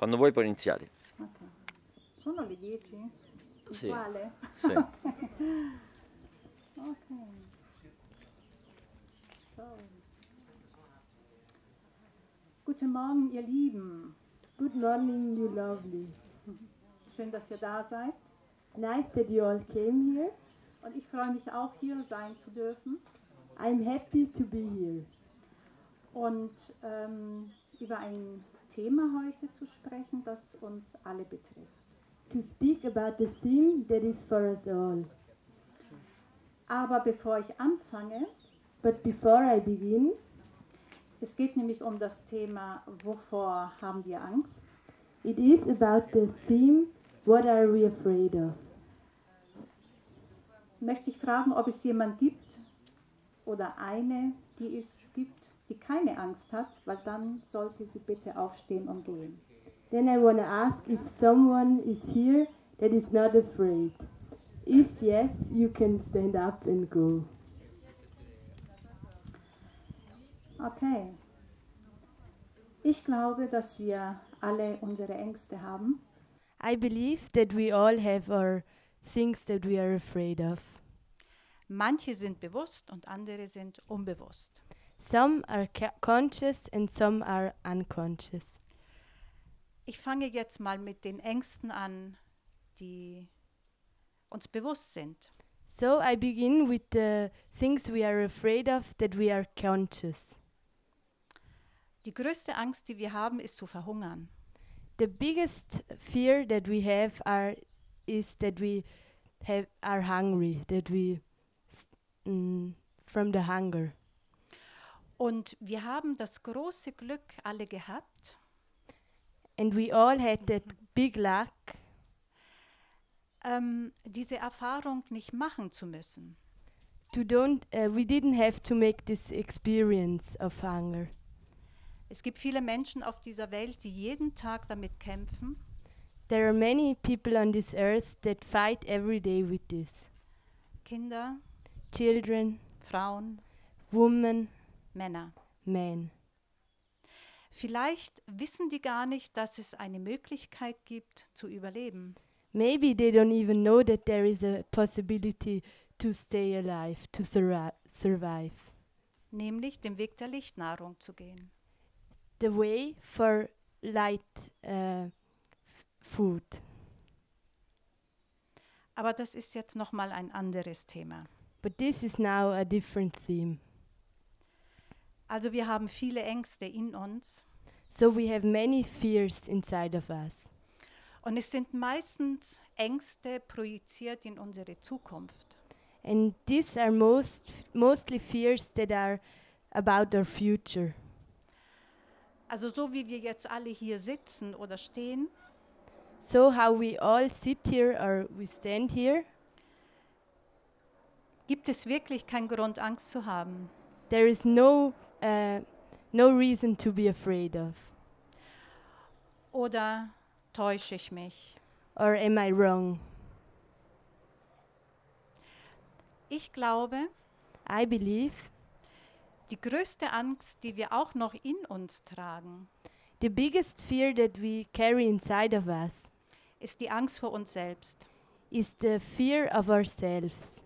Quando vuoi puoi iniziare. Ok. Sono le 10? Sì. Uguale? Sì. Ok. So. Guten Morgen, ihr Lieben. Good morning, you lovely. Schön, dass ihr da seid. Nice that you all came here. Und ich freue mich auch, hier sein zu dürfen I'm happy to be here. und über ein Thema heute zu sprechen, das uns alle betrifft. To speak about the theme that is for us all. Aber bevor ich anfange, But before I begin, es geht nämlich um das Thema, wovor haben wir Angst? it is about the theme, what are we afraid of? Möchte ich fragen, ob es jemand gibt oder eine, die es gibt, die keine Angst hat, weil dann sollte sie bitte aufstehen und gehen. Then I want to ask if someone is here that is not afraid. If yes, you can stand up and go. Okay. Ich glaube, dass wir alle unsere Ängste haben. I believe that we all have our things that we are afraid of. Manche sind bewusst und andere sind unbewusst. Some are conscious and some are unconscious. Ich fange jetzt mal mit den Ängsten an, die uns bewusst sind. So I begin with the things we are afraid of that we are conscious. Die größte Angst, die wir haben, ist zu verhungern. The biggest fear that we have is that we are hungry, that we from the hunger. Und wir haben das große Glück alle gehabt, And we all had that big luck diese Erfahrung nicht machen zu müssen. we didn't have to make this experience of hunger. Es gibt viele Menschen auf dieser Welt, die jeden Tag damit kämpfen, There are many people on this earth that fight every day with this. Kinder, Children, Frauen, women, Männer. men. Vielleicht wissen die gar nicht, dass es eine Möglichkeit gibt, zu überleben. Maybe they don't even know that there is a possibility to stay alive, to survive. Nämlich den Weg der Lichtnahrung zu gehen. The way for light food. Aber das ist jetzt nochmal ein anderes Thema. But this is now a different theme. Also wir haben viele Ängste in uns So we have many fears inside of us. und es sind meistens Ängste projiziert in unsere Zukunft. And these are mostly fears that are about our future. Also so wie wir jetzt alle hier sitzen oder stehen, So how we all sit here or we stand here, gibt es wirklich keinen Grund, Angst zu haben. there is no reason to be afraid of. Oder täusche ich mich? Or am I wrong? Ich glaube, I believe die größte Angst, die wir auch noch in uns tragen, the biggest fear that we carry inside of us ist die Angst vor uns selbst. is the fear of ourselves.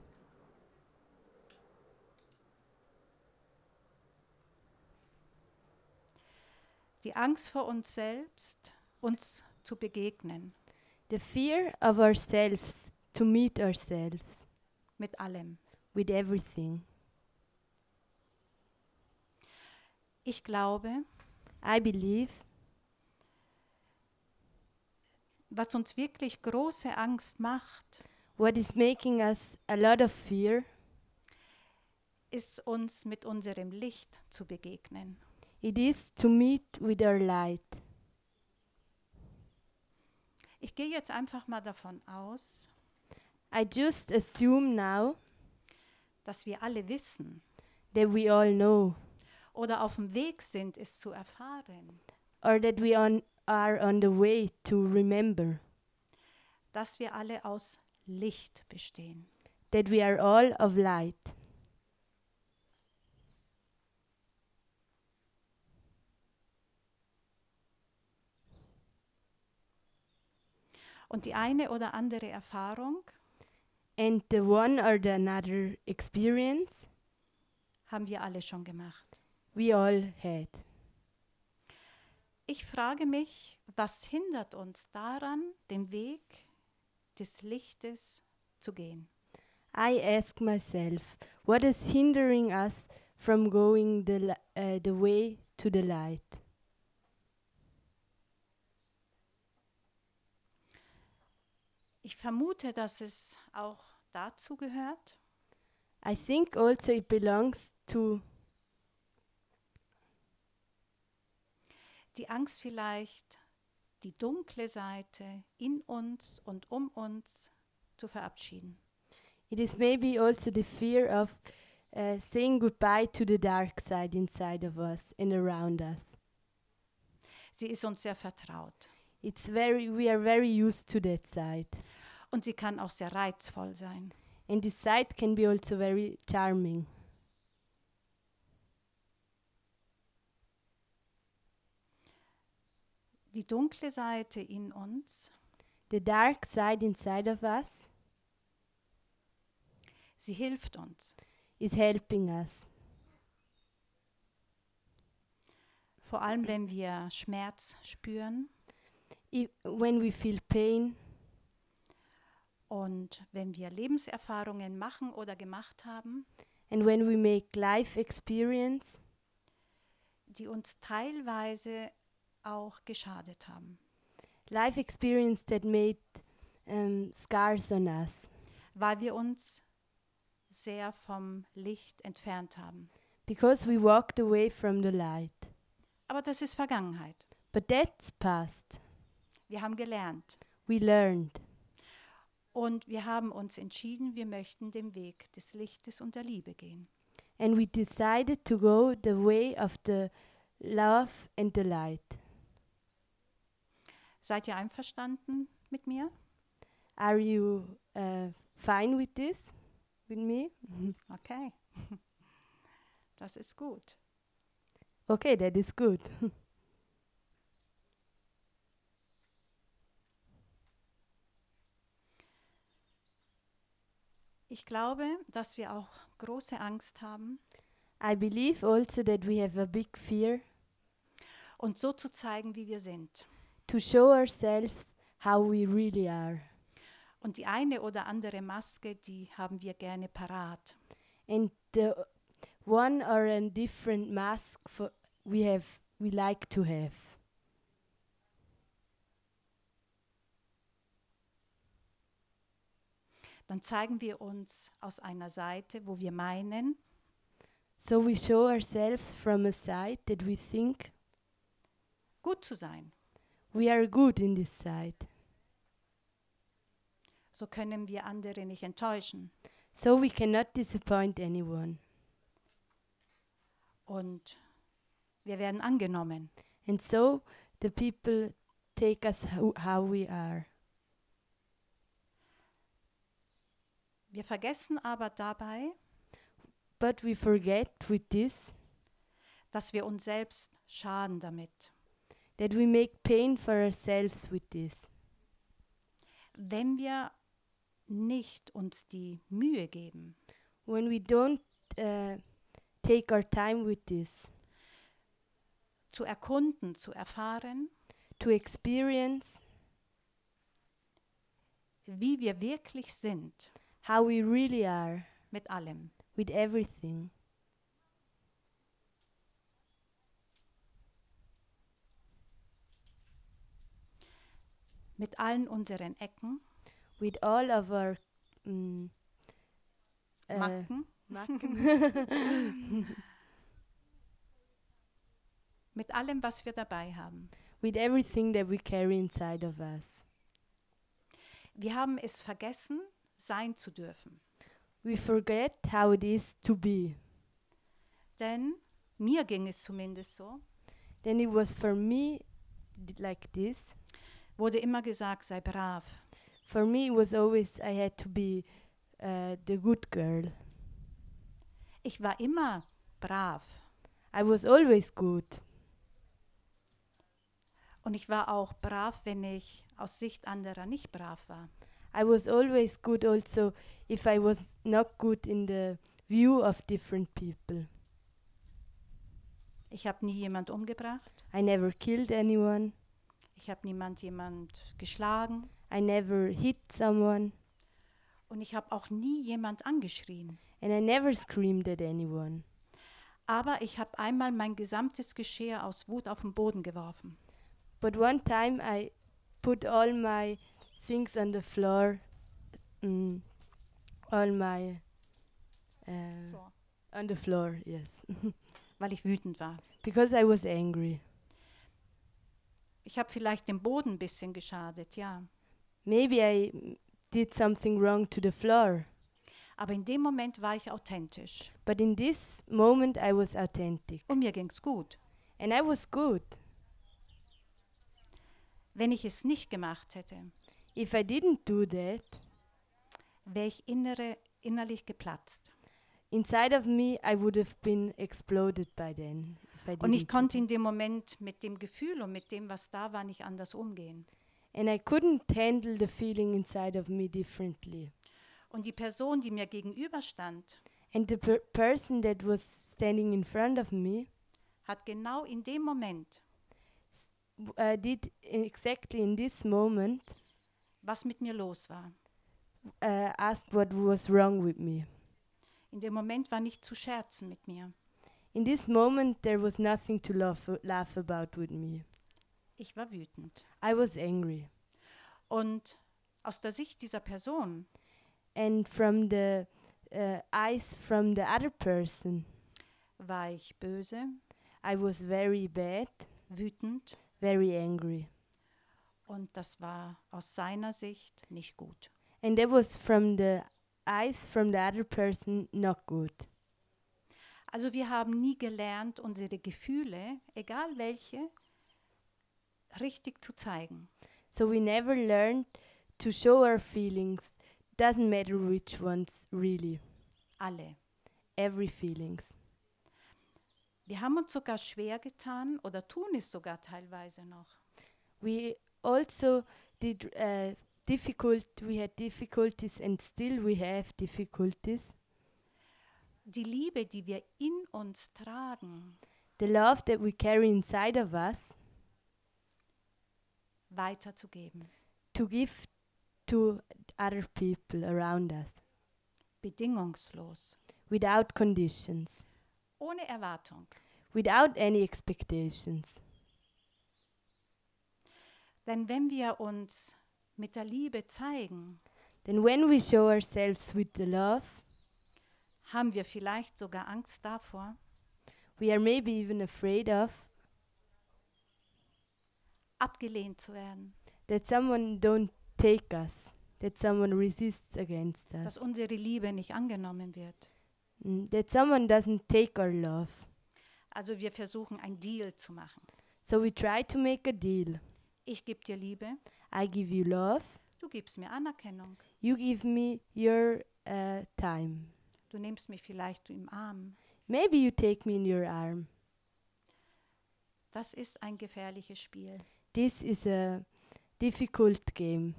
Die Angst vor uns selbst, uns zu begegnen, The fear of ourselves, to meet ourselves mit allem. with everything. Ich glaube, I believe was uns wirklich große Angst macht, what is making us a lot of fear, ist uns mit unserem Licht zu begegnen. it is to meet with our light. Ich gehe jetzt einfach mal davon aus, I just assume now dass wir alle wissen that we all know, oder auf dem Weg sind, es zu erfahren, or that we are on the way to remember, dass wir alle aus Licht bestehen. that we are all of light. Und die eine oder andere Erfahrung And the one or the another experience haben wir alle schon gemacht. we all had. Ich frage mich, was hindert uns daran, den Weg des Lichtes zu gehen? I ask myself, what is hindering us from going the way to the light? Ich vermute, dass es auch dazu gehört, I think also it belongs to die Angst vielleicht, die dunkle Seite in uns und um uns zu verabschieden. it is maybe also the fear of saying goodbye to the dark side inside of us and around us. Sie ist uns sehr vertraut We are very used to that side. und sie kann auch sehr reizvoll sein. And this side can be also very charming. Die dunkle Seite in uns, The dark side inside of us sie hilft uns, is helping us. vor allem wenn wir Schmerz spüren When we feel pain und wenn wir Lebenserfahrungen machen oder gemacht haben, and when we make life experience die uns teilweise auch geschadet haben, life experience that made scars on us weil wir uns sehr vom Licht entfernt haben. because we walked away from the light. Aber das ist Vergangenheit. But that's past. Wir haben gelernt We learned und wir haben uns entschieden, wir möchten den Weg des Lichtes und der Liebe gehen. and we decided to go the way of the love and the light. Seid ihr einverstanden mit mir? Are you fine with this? With me? Okay. Das ist gut. Okay, that is good. Ich glaube, dass wir auch große Angst haben, I believe also that we have a big fear uns so zu zeigen, wie wir sind. to show ourselves how we really are. Und die eine oder andere Maske, die haben wir gerne parat. And the one or a different mask we like to have. Dann zeigen wir uns aus einer Seite, wo wir meinen, So we show ourselves from a side that we think gut zu sein. we are good in this side. So können wir andere nicht enttäuschen. So we cannot disappoint anyone. Und wir werden angenommen. And so the people take us how we are. Wir vergessen aber dabei, But we forget with this dass wir uns selbst schaden damit. that we make pain for ourselves with this. Wenn wir nicht uns die Mühe geben, When we don't take our time with this, zu erkunden, zu erfahren, to experience wie wir wirklich sind, how we really are mit allem. with everything, Mit allen unseren Ecken, with all of our Macken, mit allem, was wir dabei haben. with everything that we carry inside of us. Wir haben es vergessen, sein zu dürfen. We forget how it is to be. Denn mir ging es zumindest so, Then it was for me like this. wurde immer gesagt, sei brav. For me, it was always I had to be the good girl. Ich war immer brav. I was always good. Und ich war auch brav, wenn ich aus Sicht anderer nicht brav war. I was always good also if I was not good in the view of different people. Ich habe nie jemand umgebracht. I never killed anyone. Ich habe jemand geschlagen. I never hit someone. Und ich habe auch nie jemand angeschrien. And I never screamed at anyone. Aber ich habe einmal mein gesamtes Geschirr aus Wut auf den Boden geworfen. But one time I put all my things on the floor, all my on the floor, yes, Weil ich wütend war. because I was angry. Ich habe vielleicht dem Boden ein bisschen geschadet, ja. Maybe I did something wrong to the floor, Aber in dem Moment war ich authentisch. but in this moment I was authentic Und mir ging's gut. and I was good. Wenn ich es nicht gemacht hätte, If I didn't do that, wäre ich innerlich geplatzt. inside of me I would have been exploded by then. If I Und ich didn't do konnte that. in dem Moment mit dem Gefühl und mit dem, was da war, nicht anders umgehen. And I couldn't handle the feeling inside of me differently. Und die Person, die mir gegenüberstand, And the person that was standing in front of me hat genau in dem Moment, did exactly in this moment was mit mir los war. asked what was wrong with me. In dem Moment war nicht zu scherzen mit mir. In this moment there was nothing to laugh about with me. Ich war wütend. I was angry. Und aus der Sicht dieser Person And from the eyes from the other person, war ich böse, I was very bad, wütend very angry. und das war aus seiner Sicht nicht gut. And that was from the eyes from the other person not good. Also wir haben nie gelernt, unsere Gefühle, egal welche, richtig zu zeigen. So we never learned to show our feelings. Doesn't matter which ones really. Alle. Every feelings. Wir haben uns sogar schwer getan oder tun es sogar teilweise noch. We also did we had difficulties and still we have difficulties. Die Liebe, die wir in uns tragen, The love that we carry inside of us weiterzugeben. to give to other people around us Bedingungslos. without conditions, Ohne Erwartung. without any expectations. Denn wenn wir uns mit der Liebe zeigen, Then when we show ourselves with the love, haben wir vielleicht sogar Angst davor, we are maybe even afraid of abgelehnt zu werden, that someone don't take us, that someone resists against us, dass unsere Liebe nicht angenommen wird. that someone doesn't take our love. Also wir versuchen, einen Deal zu machen. So we try to make a deal. Ich gebe dir Liebe, I give you love, du gibst mir Anerkennung. you give me your time. Du nimmst mich vielleicht im Arm. Maybe you take me in your arm. Das ist ein gefährliches Spiel. This is a difficult game.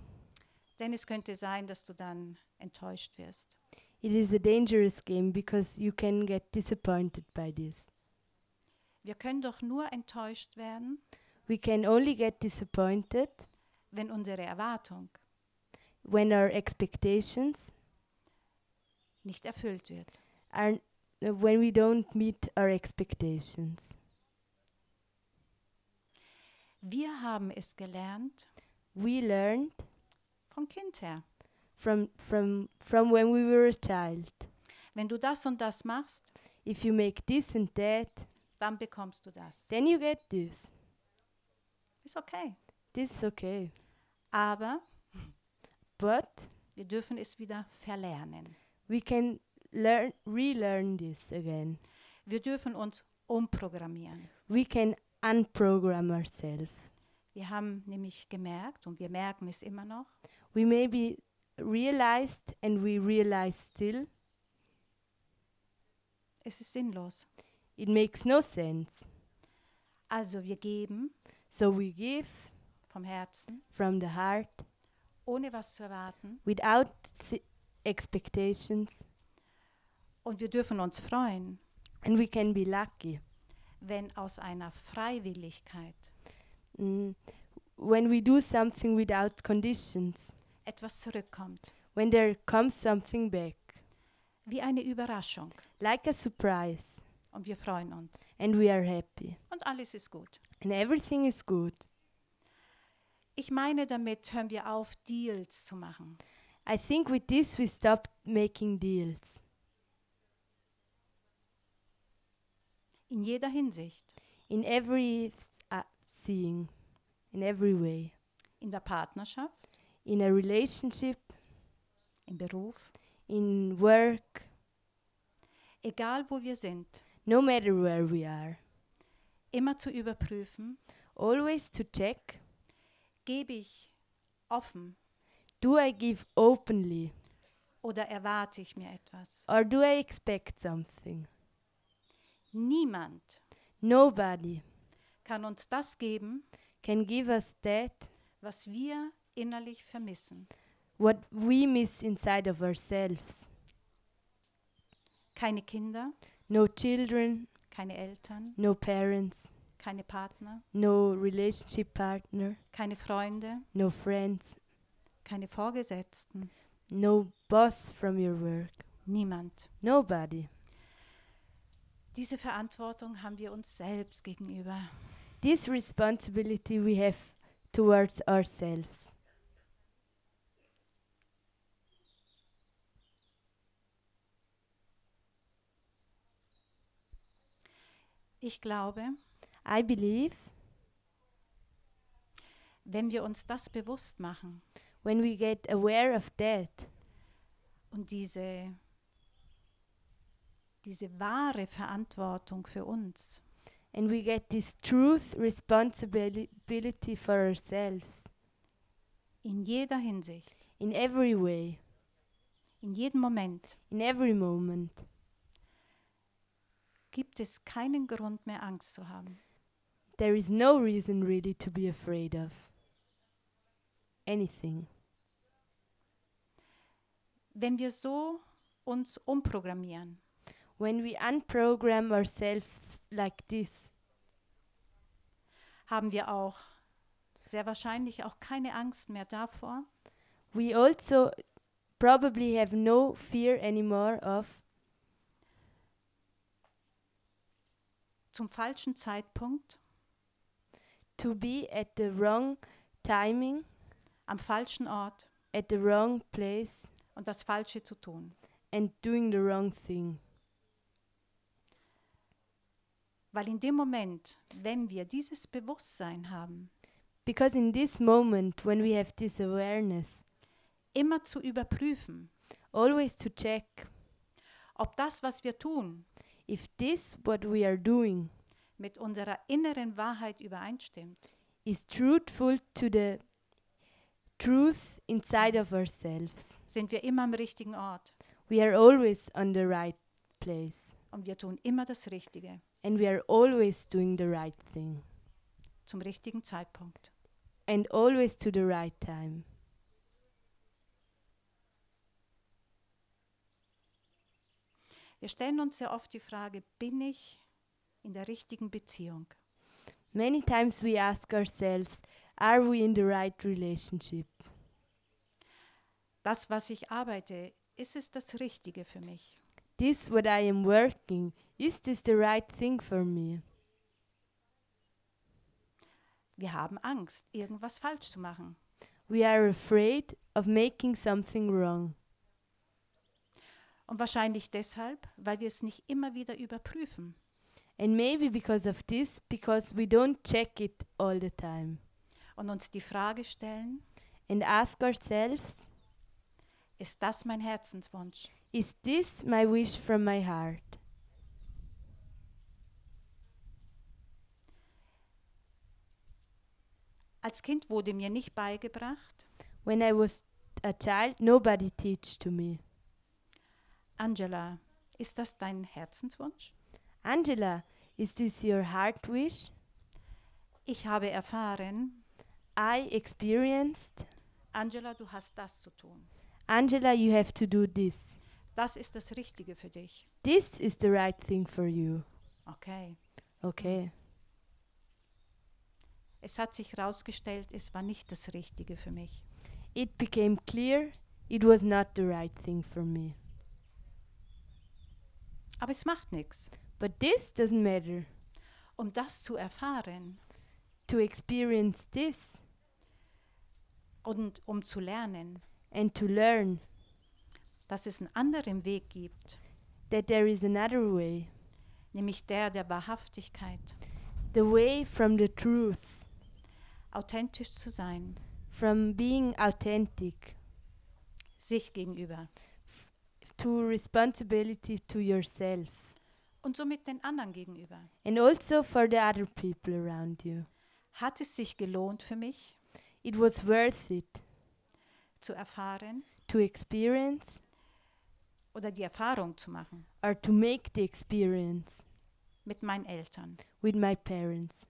Denn es könnte sein, dass du dann enttäuscht wirst. It is a dangerous game because you can get disappointed by this. Wir können doch nur enttäuscht werden, We can only get disappointed wenn unsere Erwartung when our expectations nicht erfüllt wird. are when we don't meet our expectations. Wir haben es gelernt We learned von Kind her. from when we were a child. Wenn du das und das machst, If you make this and that, dann bekommst du das. then you get this. Ist okay. This is okay. Aber But wir dürfen es wieder verlernen. we can relearn this again. Wir dürfen uns umprogrammieren. We can unprogram ourselves. Wir haben nämlich gemerkt, und wir merken es immer noch, We maybe realized and we realize still es ist sinnlos. it makes no sense. Also wir geben, So we give vom Herzen, from the heart, ohne was zu erwarten. without expectations, Und wir dürfen uns freuen, and we can be lucky wenn aus einer Freiwilligkeit when we do something without conditions, etwas zurückkommt, when there comes something back, wie eine Überraschung. like a surprise, Und wir freuen uns. and we are happy, Und alles ist gut. and everything is good. Ich meine, damit hören wir auf, Deals zu machen. I think with this we stop making deals. In jeder Hinsicht. In every seeing, in every way. In der Partnerschaft, In a relationship, im Beruf, in work, egal wo wir sind, no matter where we are. immer zu überprüfen, Always to check, gebe ich offen do I give openly oder erwarte ich mir etwas? or do I expect something? Niemand Nobody kann uns das geben, can give us that, was wir innerlich vermissen. what we miss inside of ourselves. Keine Kinder, No children, keine Eltern, no parents, keine Partner, no relationship partner, keine Freunde, no friends, keine Vorgesetzten, no boss from your work. niemand. Nobody. Diese Verantwortung haben wir uns selbst gegenüber. This responsibility we have towards ourselves. Ich glaube, I believe wenn wir uns das bewusst machen when we get aware of that und diese wahre Verantwortung für uns and we get this truth responsibility for ourselves in jeder Hinsicht, in every way, in jedem Moment, in every moment, gibt es keinen Grund mehr, Angst zu haben. there is no reason really to be afraid of anything. Wenn wir so uns umprogrammieren, When we unprogram ourselves like this, haben wir auch sehr wahrscheinlich auch keine Angst mehr davor, we also probably have no fear anymore of zum falschen Zeitpunkt, to be at the wrong timing, am falschen Ort at the wrong place, und das Falsche zu tun. and doing the wrong thing. Weil in dem Moment, wenn wir dieses Bewusstsein haben, Because in this moment, when we have this awareness, immer zu überprüfen, always to check ob das, was wir tun, if this, what we are doing, mit unserer inneren Wahrheit übereinstimmt, is truthful to the truth inside of ourselves. sind wir immer am richtigen Ort We are always on the right place, und wir tun immer das Richtige and we are always doing the right thing, zum richtigen Zeitpunkt. and always to the right time. Wir stellen uns sehr oft die Frage, bin ich in der richtigen Beziehung? Many times we ask ourselves, are we in the right relationship? Das, was ich arbeite, ist es das Richtige für mich? This what I am working, is this the right thing for me? Wir haben Angst, irgendwas falsch zu machen. We are afraid of making something wrong. Und wahrscheinlich deshalb, weil wir es nicht immer wieder überprüfen. And maybe because of this, because we don't check it all the time. Und uns die Frage stellen, And ask ourselves, ist das mein Herzenswunsch? is this my wish from my heart? Als Kind wurde mir nicht beigebracht, When I was a child, nobody teach to me. Angela, ist das dein Herzenswunsch? Angela, is this your heart wish? Ich habe erfahren, I experienced, Angela, du hast das zu tun. Angela, you have to do this. Das ist das Richtige für dich. This is the right thing for you. Okay. Okay. Es hat sich herausgestellt, es war nicht das Richtige für mich. It became clear it was not the right thing for me. Aber es macht nichts. But this doesn't matter. Um das zu erfahren To experience this und um zu lernen, and to learn dass es einen anderen Weg gibt, that there is another way, nämlich der Wahrhaftigkeit, the way from the truth, authentisch zu sein, from being authentic, sich gegenüber to responsibility to yourself, und somit den anderen gegenüber. and also for the other people around you. Hat es sich gelohnt für mich, It was worth it zu erfahren to experience oder die Erfahrung zu machen or to make the experience mit meinen Eltern? with my parents.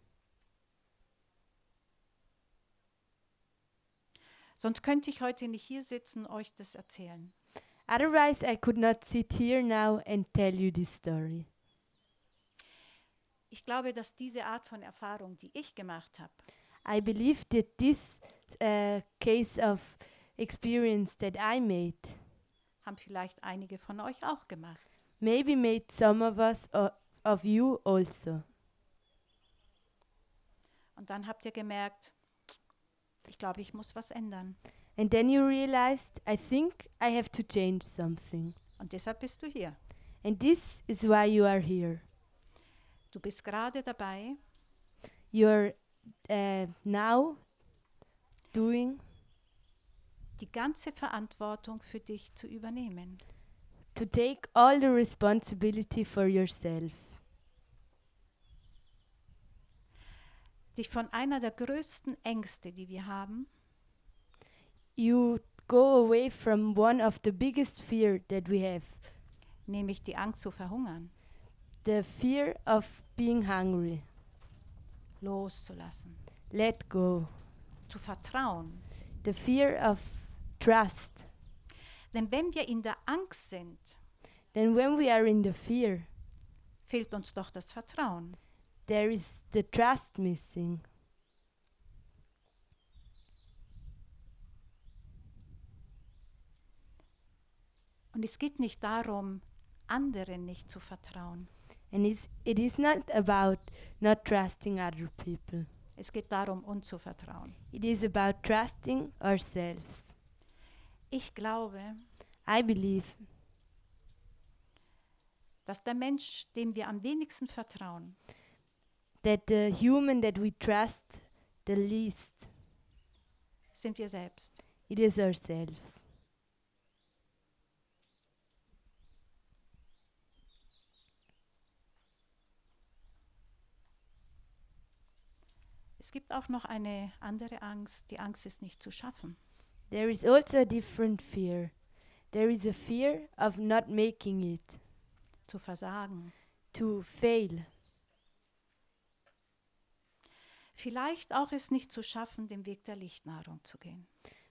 Sonst könnte ich heute nicht hier sitzen und euch das erzählen. Otherwise, I could not sit here now and tell you this story. Ich glaube, dass diese Art von Erfahrung, die ich gemacht habe, I believe that this case of experience that I made haben vielleicht einige von euch auch gemacht. maybe made some of us, of you also. Und dann habt ihr gemerkt, ich glaube, ich muss was ändern. And then you realized, I think I have to change something. Und deshalb bist du hier. And this is why you are here. Du bist gerade dabei, You're now doing die ganze Verantwortung für dich zu übernehmen. to take all the responsibility for yourself. Dich von einer der größten Ängste, die wir haben, You go away from one of the biggest fear that we have, nämlich die Angst zu verhungern, the fear of being hungry. loszulassen, Let go. zu vertrauen. The fear of trust. Denn wenn wir in der Angst sind, Then when we are in the fear, fehlt uns doch das Vertrauen. there is the trust missing. Und es geht nicht darum, anderen nicht zu vertrauen. And it is not about not trusting other people. Es geht darum, uns zu vertrauen. It is about trusting ourselves. Ich glaube, I believe dass der Mensch, dem wir am wenigsten vertrauen, that the human that we trust the least, sind wir selbst. it is ourselves. Es gibt auch noch eine andere Angst. Die Angst ist nicht zu schaffen. There is also a different fear. There is a fear of not making it, Zu versagen. to fail. Vielleicht auch es nicht zu schaffen, den Weg der Lichtnahrung zu gehen.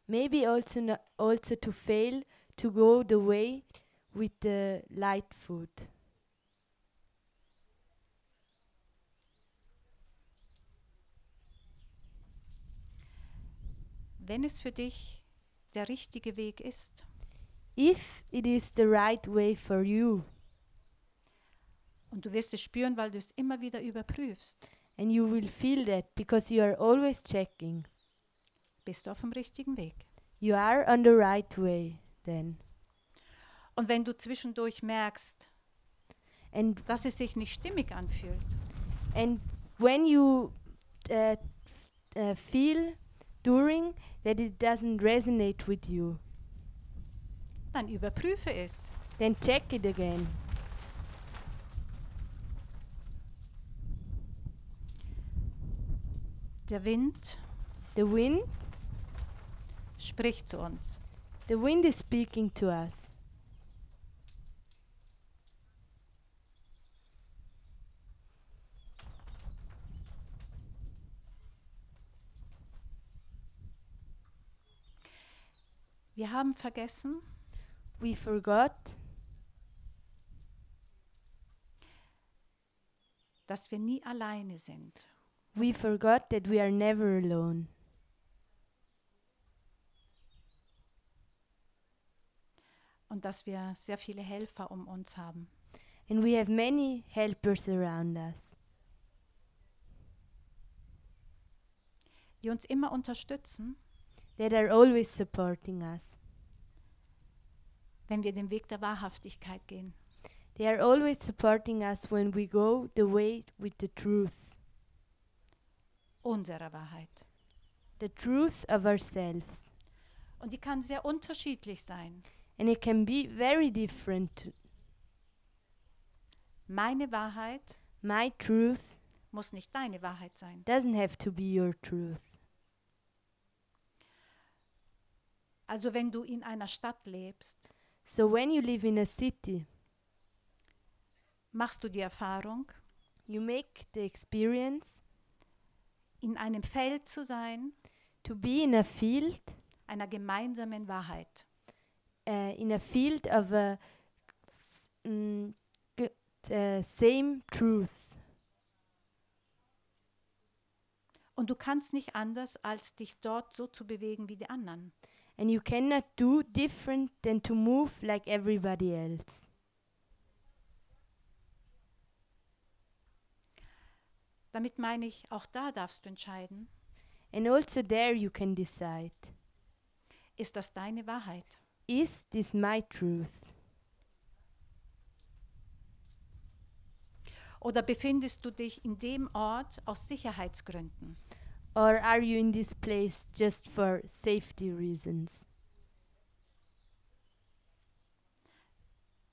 Maybe also to fail to go the way with the light food. Wenn es für dich der richtige Weg ist If it is the right way for you, und du wirst es spüren, weil du es immer wieder überprüfst, and you will feel that because you are always checking, bist du auf dem richtigen Weg. you are on the right way then. Und wenn du zwischendurch merkst, And dass es sich nicht stimmig anfühlt, and when you feel during that it doesn't resonate with you, dann überprüfe es. then check it again. Der Wind The wind, spricht zu uns. the wind is speaking to us. Wir haben vergessen, We forgot dass wir nie alleine sind. we forgot that we are never alone. Und dass wir sehr viele Helfer um uns haben. And we have many helpers around us Die uns immer unterstützen, that are always supporting us. wenn wir den Weg der Wahrhaftigkeit gehen. They are always supporting us when we go the way with the truth. Unserer Wahrheit. The truth of ourselves. Und die kann sehr unterschiedlich sein. And it can be very different. Meine Wahrheit My truth muss nicht deine Wahrheit sein. doesn't have to be your truth. Also wenn du in einer Stadt lebst, So when you live in a city, machst du die Erfahrung, you make the experience in einem Feld zu sein, to be in a field, einer gemeinsamen Wahrheit. in a field of a same truth. Und du kannst nicht anders, als dich dort so zu bewegen wie die anderen. And you cannot do different than to move like everybody else. Damit meine ich, auch da darfst du entscheiden, And also there you can decide, ist das deine Wahrheit? is this my truth? Oder befindest du dich in dem Ort aus Sicherheitsgründen? Or are you in this place just for safety reasons?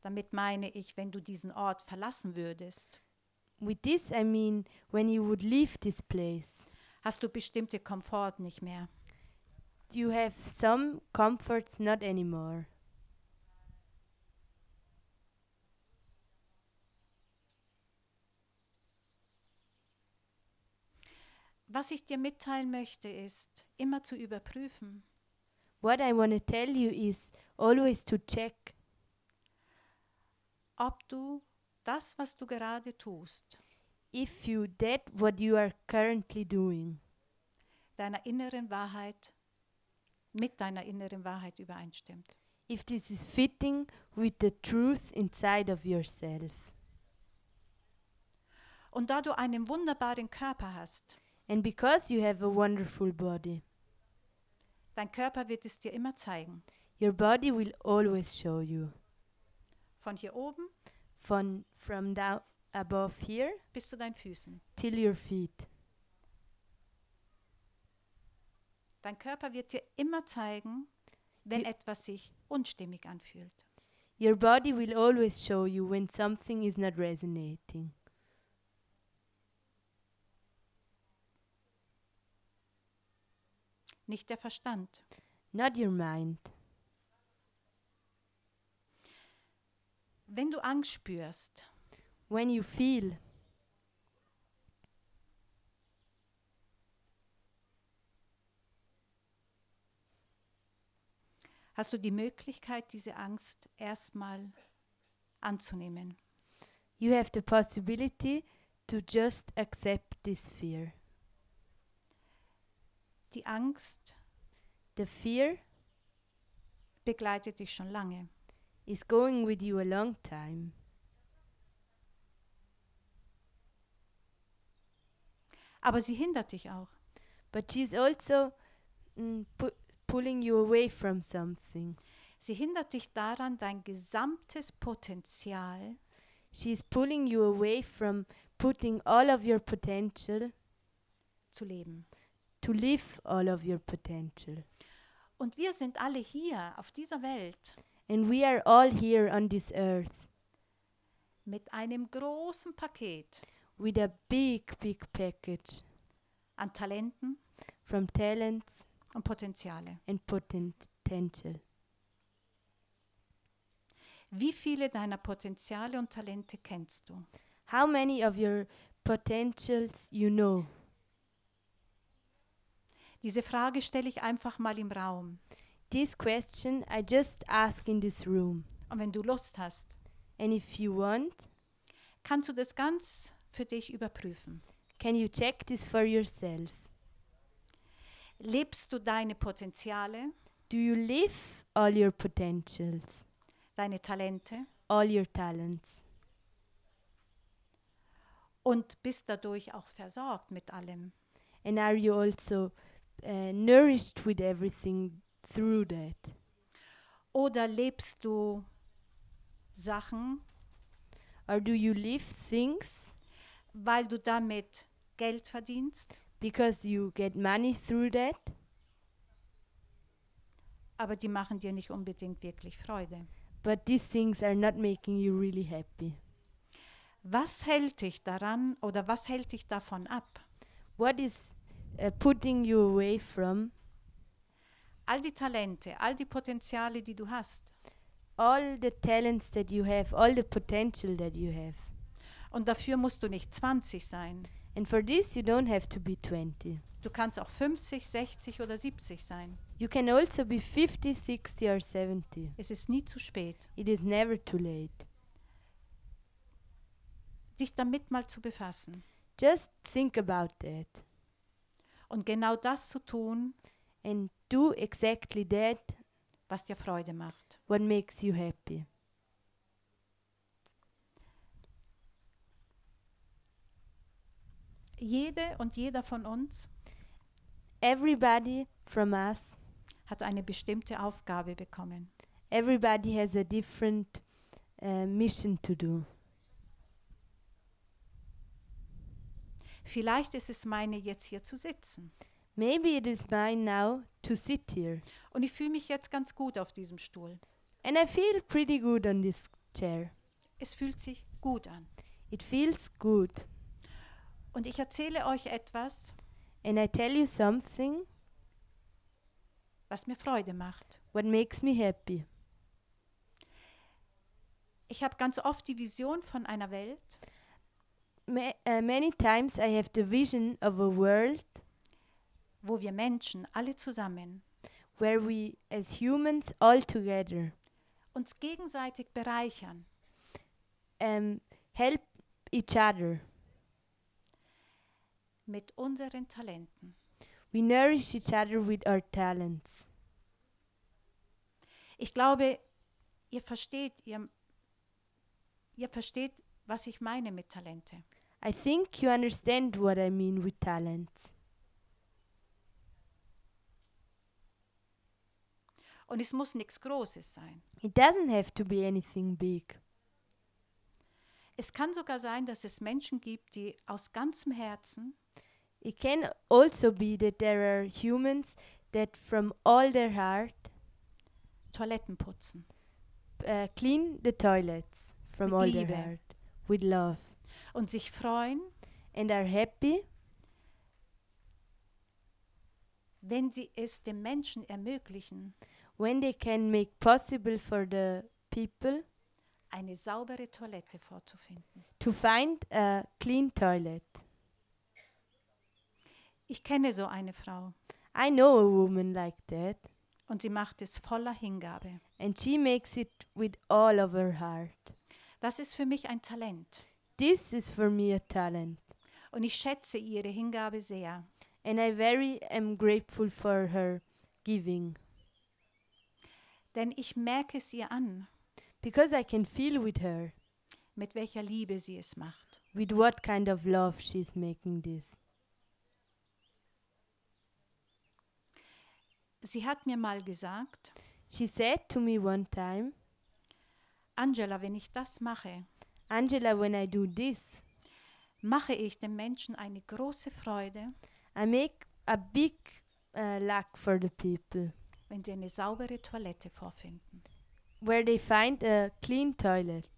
Damit meine ich, wenn du diesen Ort verlassen würdest, With this I mean when you would leave this place, hast du bestimmte Komfort nicht mehr. you have some comforts not anymore. Was ich dir mitteilen möchte, ist, immer zu überprüfen, What I want to tell you is always to check ob du das, was du gerade tust, if you that what you are currently doing deiner inneren Wahrheit, mit deiner inneren Wahrheit übereinstimmt. if this is fitting with the truth inside of yourself. Und da du einen wunderbaren Körper hast, And because you have a wonderful body, dein Körper wird es dir immer zeigen. your body will always show you. Von hier oben From down above here bis zu deinen Füßen. till your feet. Dein Körper wird dir immer zeigen, wenn Ju- etwas sich unstimmig anfühlt. Your body will always show you when something is not resonating. Nicht der Verstand. Not your mind. Wenn du Angst spürst, When you feel hast du die Möglichkeit, diese Angst erstmal anzunehmen. you have the possibility to just accept this fear. Die Angst The fear begleitet dich schon lange. is going with you a long time. Aber sie hindert dich auch. But she's also pulling you away from something. Sie hindert dich daran, dein gesamtes Potenzial She's pulling you away from putting all of your potential, zu leben. to live all of your potential. Und wir sind alle hier auf dieser Welt And we are all here on this earth mit einem großen Paket with a big, big package an Talenten from talents und Potenziale. and potential. Wie viele deiner Potenziale und Talente kennst du? How many of your potentials you know? Diese Frage stelle ich einfach mal im Raum. This question I just ask in this room. Und wenn du Lust hast, And if you want, kannst du das ganz für dich überprüfen. can you check this for yourself? Lebst du deine Potenziale, Do you live all your potentials, deine Talente all your talents? und bist dadurch auch versorgt mit allem? And are you also nourished with everything through that? Oder lebst du Sachen, Or do you live things weil du damit Geld verdienst, because you get money through that, aber die machen dir nicht unbedingt wirklich Freude? but these things are not making you really happy? Was hält dich daran oder was hält dich davon ab, What is putting you away from all die Talente, all die Potenziale, die du hast? all the talents that you have, all the potential that you have? Und dafür musst du nicht 20 sein. And for this, you don't have to be 20. Du kannst auch 50, 60 oder 70 sein. You can also be 50, 60, or 70. Es ist nie zu spät, It is never too late. dich damit mal zu befassen Just think about that und genau das zu tun, and do exactly that, was dir Freude macht. what makes you happy. Jede und jeder von uns Everybody from us, hat eine bestimmte Aufgabe bekommen. everybody has a different mission to do. Vielleicht ist es meine, jetzt hier zu sitzen. Maybe it is mine now to sit here. Und ich fühle mich jetzt ganz gut auf diesem Stuhl. And I feel pretty good on this chair. Es fühlt sich gut an. It feels good. Und ich erzähle euch etwas, And I tell you something was mir Freude macht. what makes me happy. Ich habe ganz oft die Vision von einer Welt, Many times I have the vision of a world wo wir Menschen alle zusammen where we as humans all together uns gegenseitig bereichern, help each other. mit unseren Talenten. We nourish each other with our talents. Ich glaube, ihr versteht, was ich meine mit Talente. I think you understand what I mean with talents. Und es muss nichts Großes sein. It doesn't have to be anything big. Es kann sogar sein, dass es Menschen gibt, die aus ganzem Herzen It can also be that there are humans that from all their heart Toiletten putzen. clean the toilets from Mit all their Liebe. heart with love Und sich freuen, and are happy wenn sie es dem Menschen ermöglichen, when they can make possible for the people eine saubere Toilette vorzufinden. to find a clean toilet. Ich kenne so eine Frau I know a woman like that, und sie macht es voller Hingabe. and she makes it with all of her heart. Das ist für mich ein Talent This is for me a talent, und ich schätze ihre Hingabe sehr. and I very am grateful for her giving, Denn ich merke es ihr an, because I can feel with her mit welcher Liebe sie es macht. with what kind of love she's making this. Sie hat mir mal gesagt, She said to me one time, Angela, wenn ich das mache, Angela, when I do this, mache ich dem Menschen eine große Freude, I make a big luck for the people, wenn sie eine saubere Toilette vorfinden. where they find a clean toilet.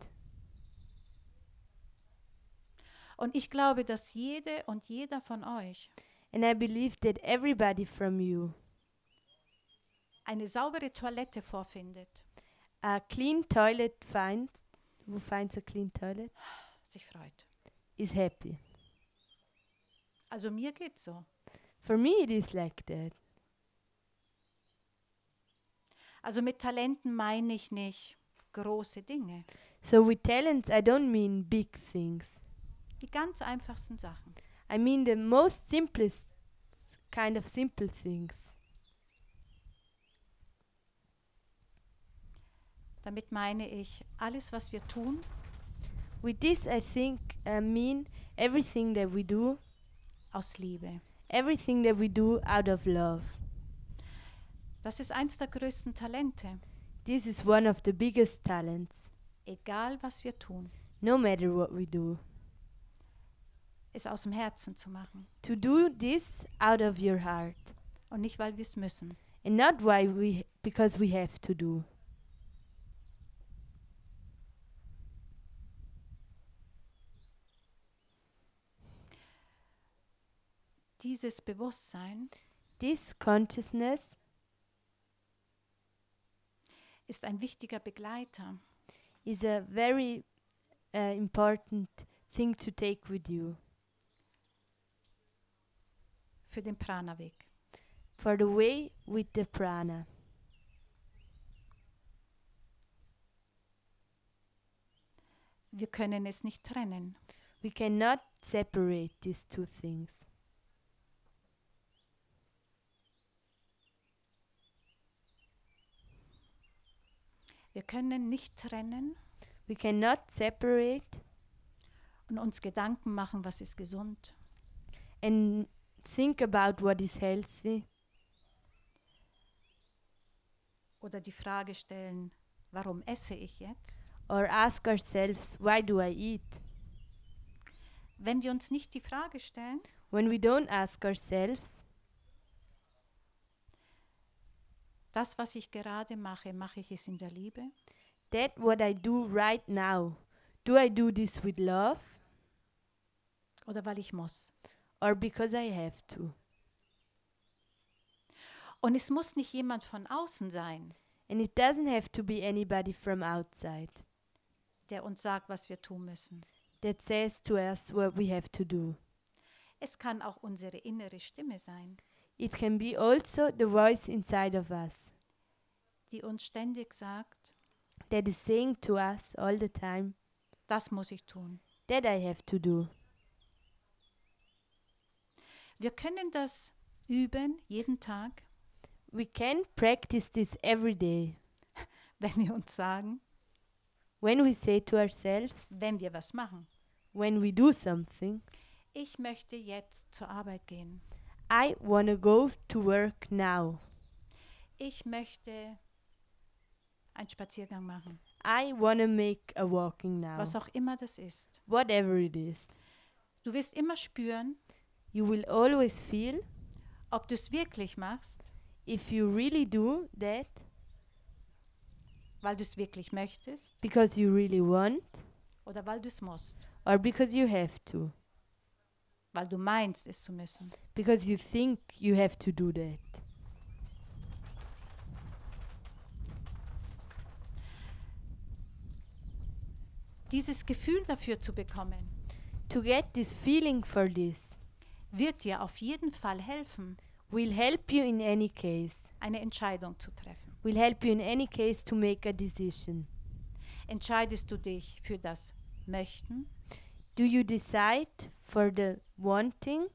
Und ich glaube, dass jede und jeder von euch And I believe that everybody from you, eine saubere Toilette vorfindet, a clean toilet finds, who finds a clean toilet, sich freut. is happy. Also mir geht's so. For me, it is like that. Also mit Talenten meine ich nicht große Dinge, So with talents, I don't mean big things. die ganz einfachsten Sachen. I mean the most simplest kind of simple things. Damit meine ich alles, was wir tun, With this, I think mean everything that we do, aus Liebe. everything that we do out of love. Das ist eins der größten Talente, This is one of the biggest talents. egal was wir tun, No matter what we do, es aus dem Herzen zu machen to do this out of your heart, und nicht, weil wir es müssen. and not because we have to do. Dieses Bewusstsein This consciousness ist ein wichtiger Begleiter is a very important thing to take with you für den Prana-Weg. for the way with the prana. Wir können es nicht trennen. We cannot separate these two things. Wir können nicht trennen We cannot separate und uns Gedanken machen, was ist gesund, and think about what is healthy, oder die Frage stellen, warum esse ich jetzt? or ask ourselves, why do I eat? Wenn wir uns nicht die Frage stellen, When we don't ask ourselves, das, was ich gerade mache, mache ich es in der Liebe? that what I do right now, do I do this with love Oder weil ich muss? or because I have to? Und es muss nicht jemand von außen sein, And it doesn't have to be anybody from outside der uns sagt, was wir tun müssen. that says to us what we have to do. Es kann auch unsere innere Stimme sein, It can be also the voice inside of us die uns ständig sagt, that is saying to us all the time, das muss ich tun. that I have to do. Wir können das üben, jeden Tag, We can practice this every day wenn wir uns sagen, when we say to ourselves, wenn wir was machen. when we do something, Ich möchte jetzt zur Arbeit gehen. I want to go to work now. Ich möchte einen Spaziergang machen. I want to make a walking now. Was auch immer das ist. Whatever it is. Du wirst immer spüren, You will always feel ob du es wirklich machst, if you really do that weil du es wirklich möchtest because you really want oder weil du es musst. or because you have to. Weil du meinst, es zu müssen. Because you think you have to do that. Dieses Gefühl dafür zu bekommen, To get this feeling for this wird dir auf jeden Fall helfen, will help you in any case. eine Entscheidung zu treffen. Will help you in any case to make a decision. Entscheidest du dich für das Möchten Do you decide for the wanting?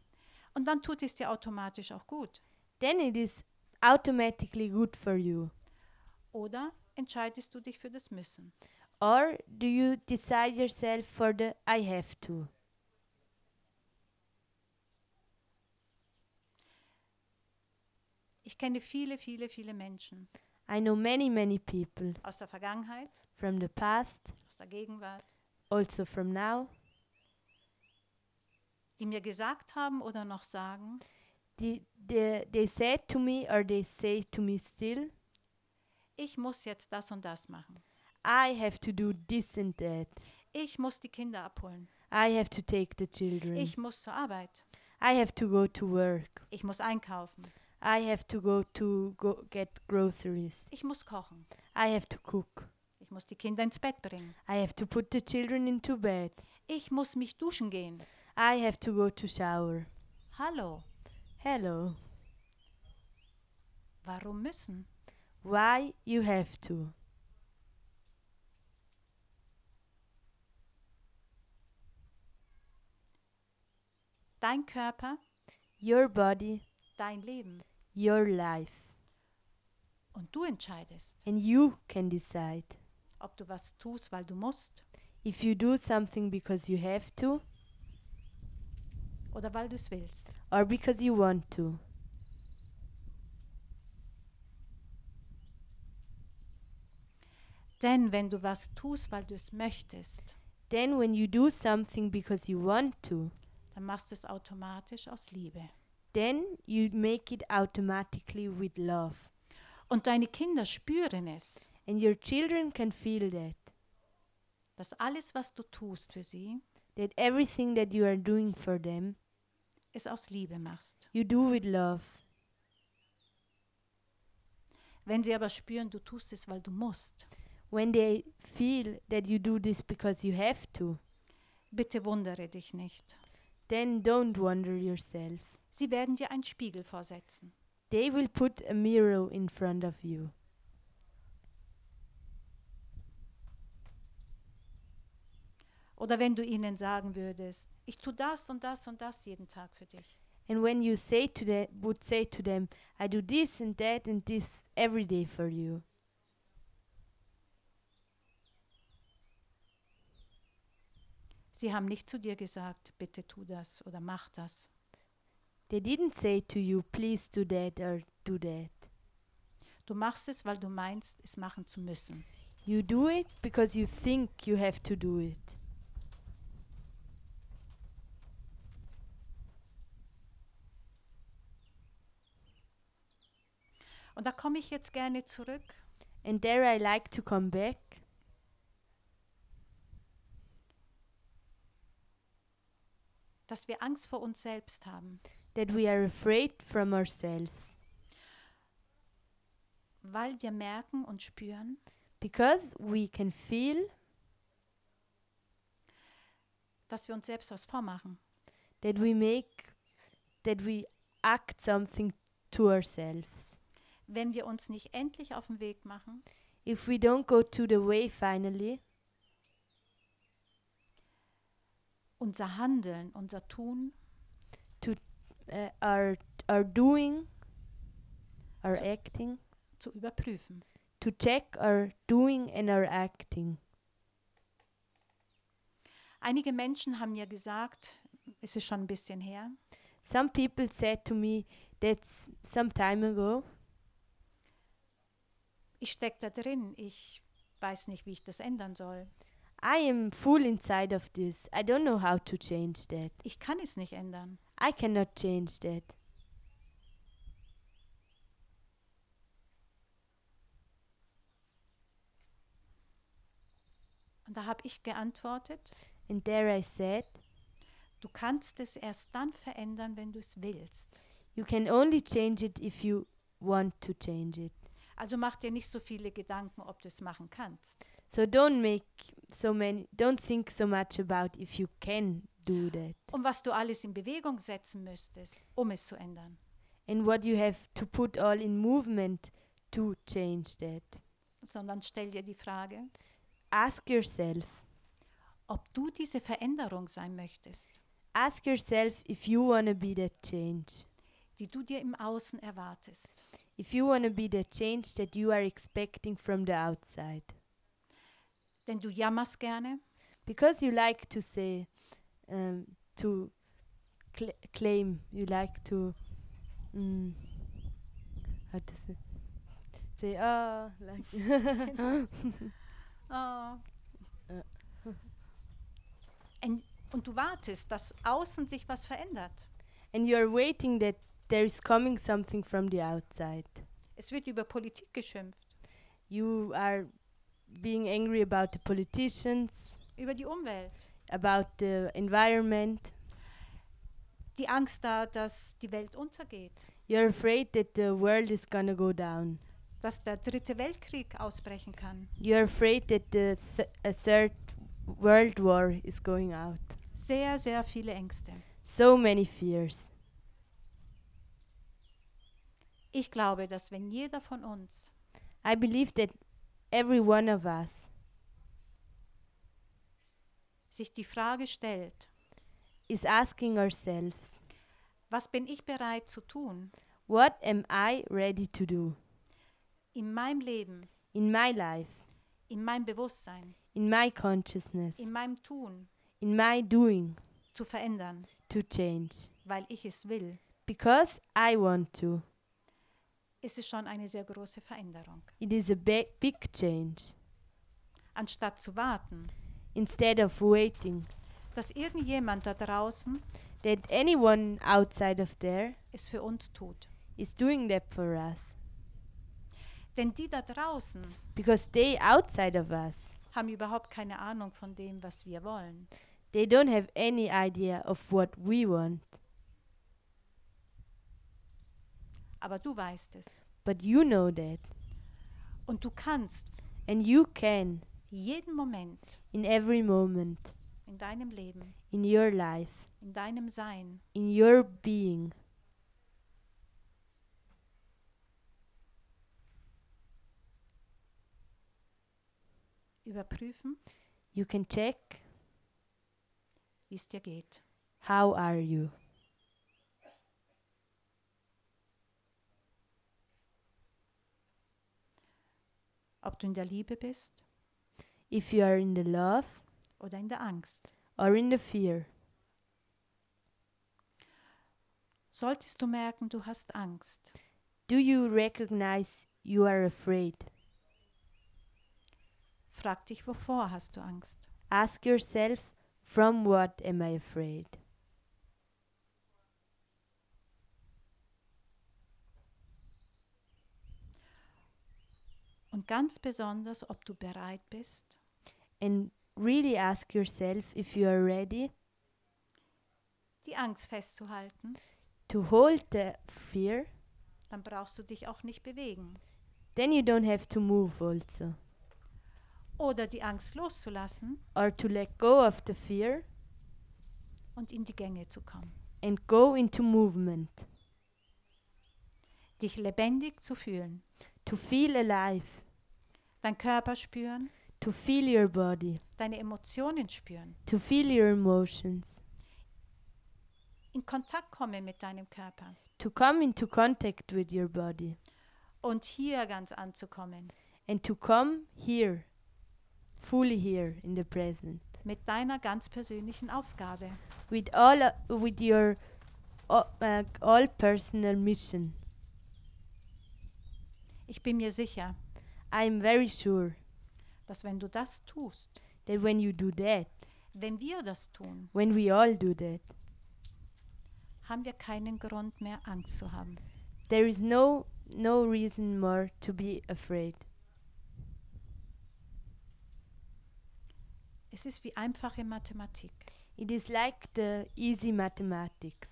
und dann tut es dir automatisch auch gut. Then it is automatically good for you. Oder entscheidest du dich für das Müssen? Or do you decide yourself for the I have to? Ich kenne viele, viele, viele Menschen I know many people aus der Vergangenheit, from the past, aus der Gegenwart, also from now, die mir gesagt haben oder noch sagen, they said to me or they say to me still, ich muss jetzt das und das machen. I have to do this and that. Ich muss die Kinder abholen. I have to take the children. Ich muss zur Arbeit. I have to go to work. Ich muss einkaufen. I have to go get groceries. Ich muss kochen. I have to cook. Ich muss die Kinder ins Bett bringen. I have to put the children into bed. Ich muss mich duschen gehen. I have to go to shower. Hallo, Hello. warum müssen? why you have to. Dein Körper, Your body, dein Leben. your life. Und du entscheidest, And you can decide ob du was tust, weil du musst if you do something because you have to oder weil du es willst. or because you want to. Denn wenn du was tust, weil du es möchtest, Then when you do something because you want to, dann machst du es automatisch aus Liebe. then you make it automatically with love. Und deine Kinder spüren es, And your children can feel dass alles, was du tust für sie, that everything that you are doing for them, es aus Liebe machst. you do with love. Wenn sie aber spüren, du tust es, weil du musst, When they feel that you do this because you have to, bitte wundere dich nicht. then don't wonder yourself. Sie werden dir einen Spiegel vorsetzen. They will put a mirror in front of you. Oder wenn du ihnen sagen würdest, ich tue das und das und das jeden Tag für dich. And when you would say to them, I do this and this every day for you. Sie haben nicht zu dir gesagt, bitte tu das oder mach das. They didn't say to you, please do that or do that. Du machst es, weil du meinst, es machen zu müssen. You do it because you think you have to do it. Und da komme ich jetzt gerne zurück. And there I like to come back. Dass wir Angst vor uns selbst haben, That we are afraid from ourselves. weil wir merken und spüren, Because we can feel dass wir uns selbst was vormachen. that we act something to ourselves. Wenn wir uns nicht endlich auf den Weg machen, If we don't go to the way finally, unser Handeln, unser Tun our doing, our So- acting, zu überprüfen. to check our doing and our acting. Einige Menschen haben mir gesagt, es ist schon ein bisschen her, Some people said to me that's some time ago, ich stecke da drin, ich weiß nicht, wie ich das ändern soll. I am full inside of this. I don't know how to change that. Ich kann es nicht ändern. I cannot change that. Und da habe ich geantwortet, And there I said, du kannst es erst dann verändern, wenn du es willst. you can only change it if you want to change it. Also mach dir nicht so viele Gedanken, ob du es machen kannst. So don't think so much about if you can do that Und was du alles in Bewegung setzen müsstest, um es zu ändern. and what you have to put all in movement to change that. Sondern stell dir die Frage, Ask yourself. ob du diese Veränderung sein möchtest, Ask yourself if you want to be that change. die du dir im Außen erwartest. If you want to be the change that you are expecting from the outside. Denn du jammerst gerne, Because you like to say, to claim, you like to, how to say, like, und du wartest, dass außen sich was verändert. and you are waiting that there is coming something from the outside. Es wird über Politik geschimpft, You are being angry about the politicians, über die Umwelt. about the environment. Die Angst da, dass die Welt untergeht, You're afraid that the world is gonna go down. dass der dritte Weltkrieg ausbrechen kann. You're afraid that a third world war is going out. Sehr, sehr viele Ängste. So many fears. Ich glaube, dass wenn jeder von uns I believe that every one of us sich die Frage stellt, is asking ourselves, was bin ich bereit zu tun what am I ready to do in meinem Leben, in my life, in meinem Bewusstsein, in my consciousness, in meinem Tun in my doing zu verändern, to change? weil ich es will, Because I want to. ist es schon eine sehr große Veränderung. It is a big change. Anstatt zu warten, Instead of waiting dass irgendjemand da draußen that anyone outside of there es für uns tut. is doing that for us. Denn die da draußen Because they outside of us, haben überhaupt keine Ahnung von dem, was wir wollen. they don't have any idea of what we want. Aber du weißt es. But you know that. Und du kannst And you can, jeden Moment in every moment, in deinem Leben, in your life, in deinem Sein, in your being, überprüfen, you can check wie es dir geht. how are you. Ob du in der Liebe bist If you are in the love oder in der Angst. or in the fear. Solltest du merken, du hast Angst, Do you recognize you are afraid? frag dich, wovor hast du Angst? Ask yourself, from what am I afraid? Und ganz besonders, ob du bereit bist, And really ask yourself if you are ready die Angst festzuhalten, to hold the fear. dann brauchst du dich auch nicht bewegen. Then you don't have to move also. Oder die Angst loszulassen Or to let go of the fear und in die Gänge zu kommen. and go into movement. Dich lebendig zu fühlen, To feel alive. deinen Körper spüren, To feel your body. deine Emotionen spüren, To feel your emotions. in Kontakt kommen mit deinem Körper To come into contact with your body. und hier ganz anzukommen, And to come here. Fully here in the present. mit deiner ganz persönlichen Aufgabe. With with your all personal mission. Ich bin mir sicher, I am very sure dass wenn du das tust, that when you do that, wenn wir das tun, when we all do that, haben wir keinen Grund mehr, Angst zu haben. there is no reason more to be afraid. Es ist wie einfache Mathematik. It is like the easy mathematics.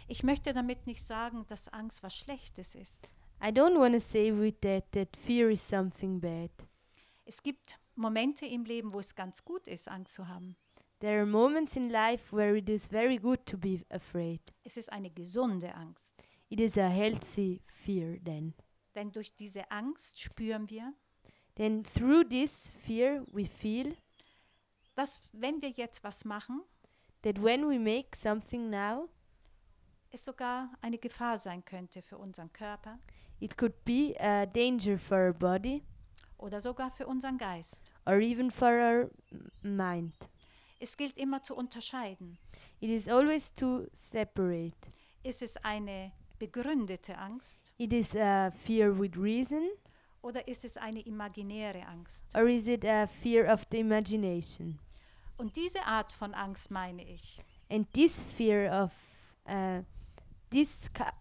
Ich möchte damit nicht sagen, dass Angst was Schlechtes ist. I don't want to say with that fear is something bad. Es gibt Momente im Leben, wo es ganz gut ist, Angst zu haben. There are moments in life where it is very good to be afraid. Es ist eine gesunde Angst. It is a healthy fear then. Denn durch diese Angst spüren wir, Then through this fear we feel dass wenn wir jetzt was machen, that when we make something now, es sogar eine Gefahr sein könnte für unseren Körper it could be a danger for our body oder sogar für unseren Geist. or even for our mind. Es gilt immer zu unterscheiden. It is always to separate. Ist es eine begründete Angst It is a fear with reason, oder ist es eine imaginäre Angst? or is it a fear of the imagination? Und diese Art von Angst meine ich, And this fear of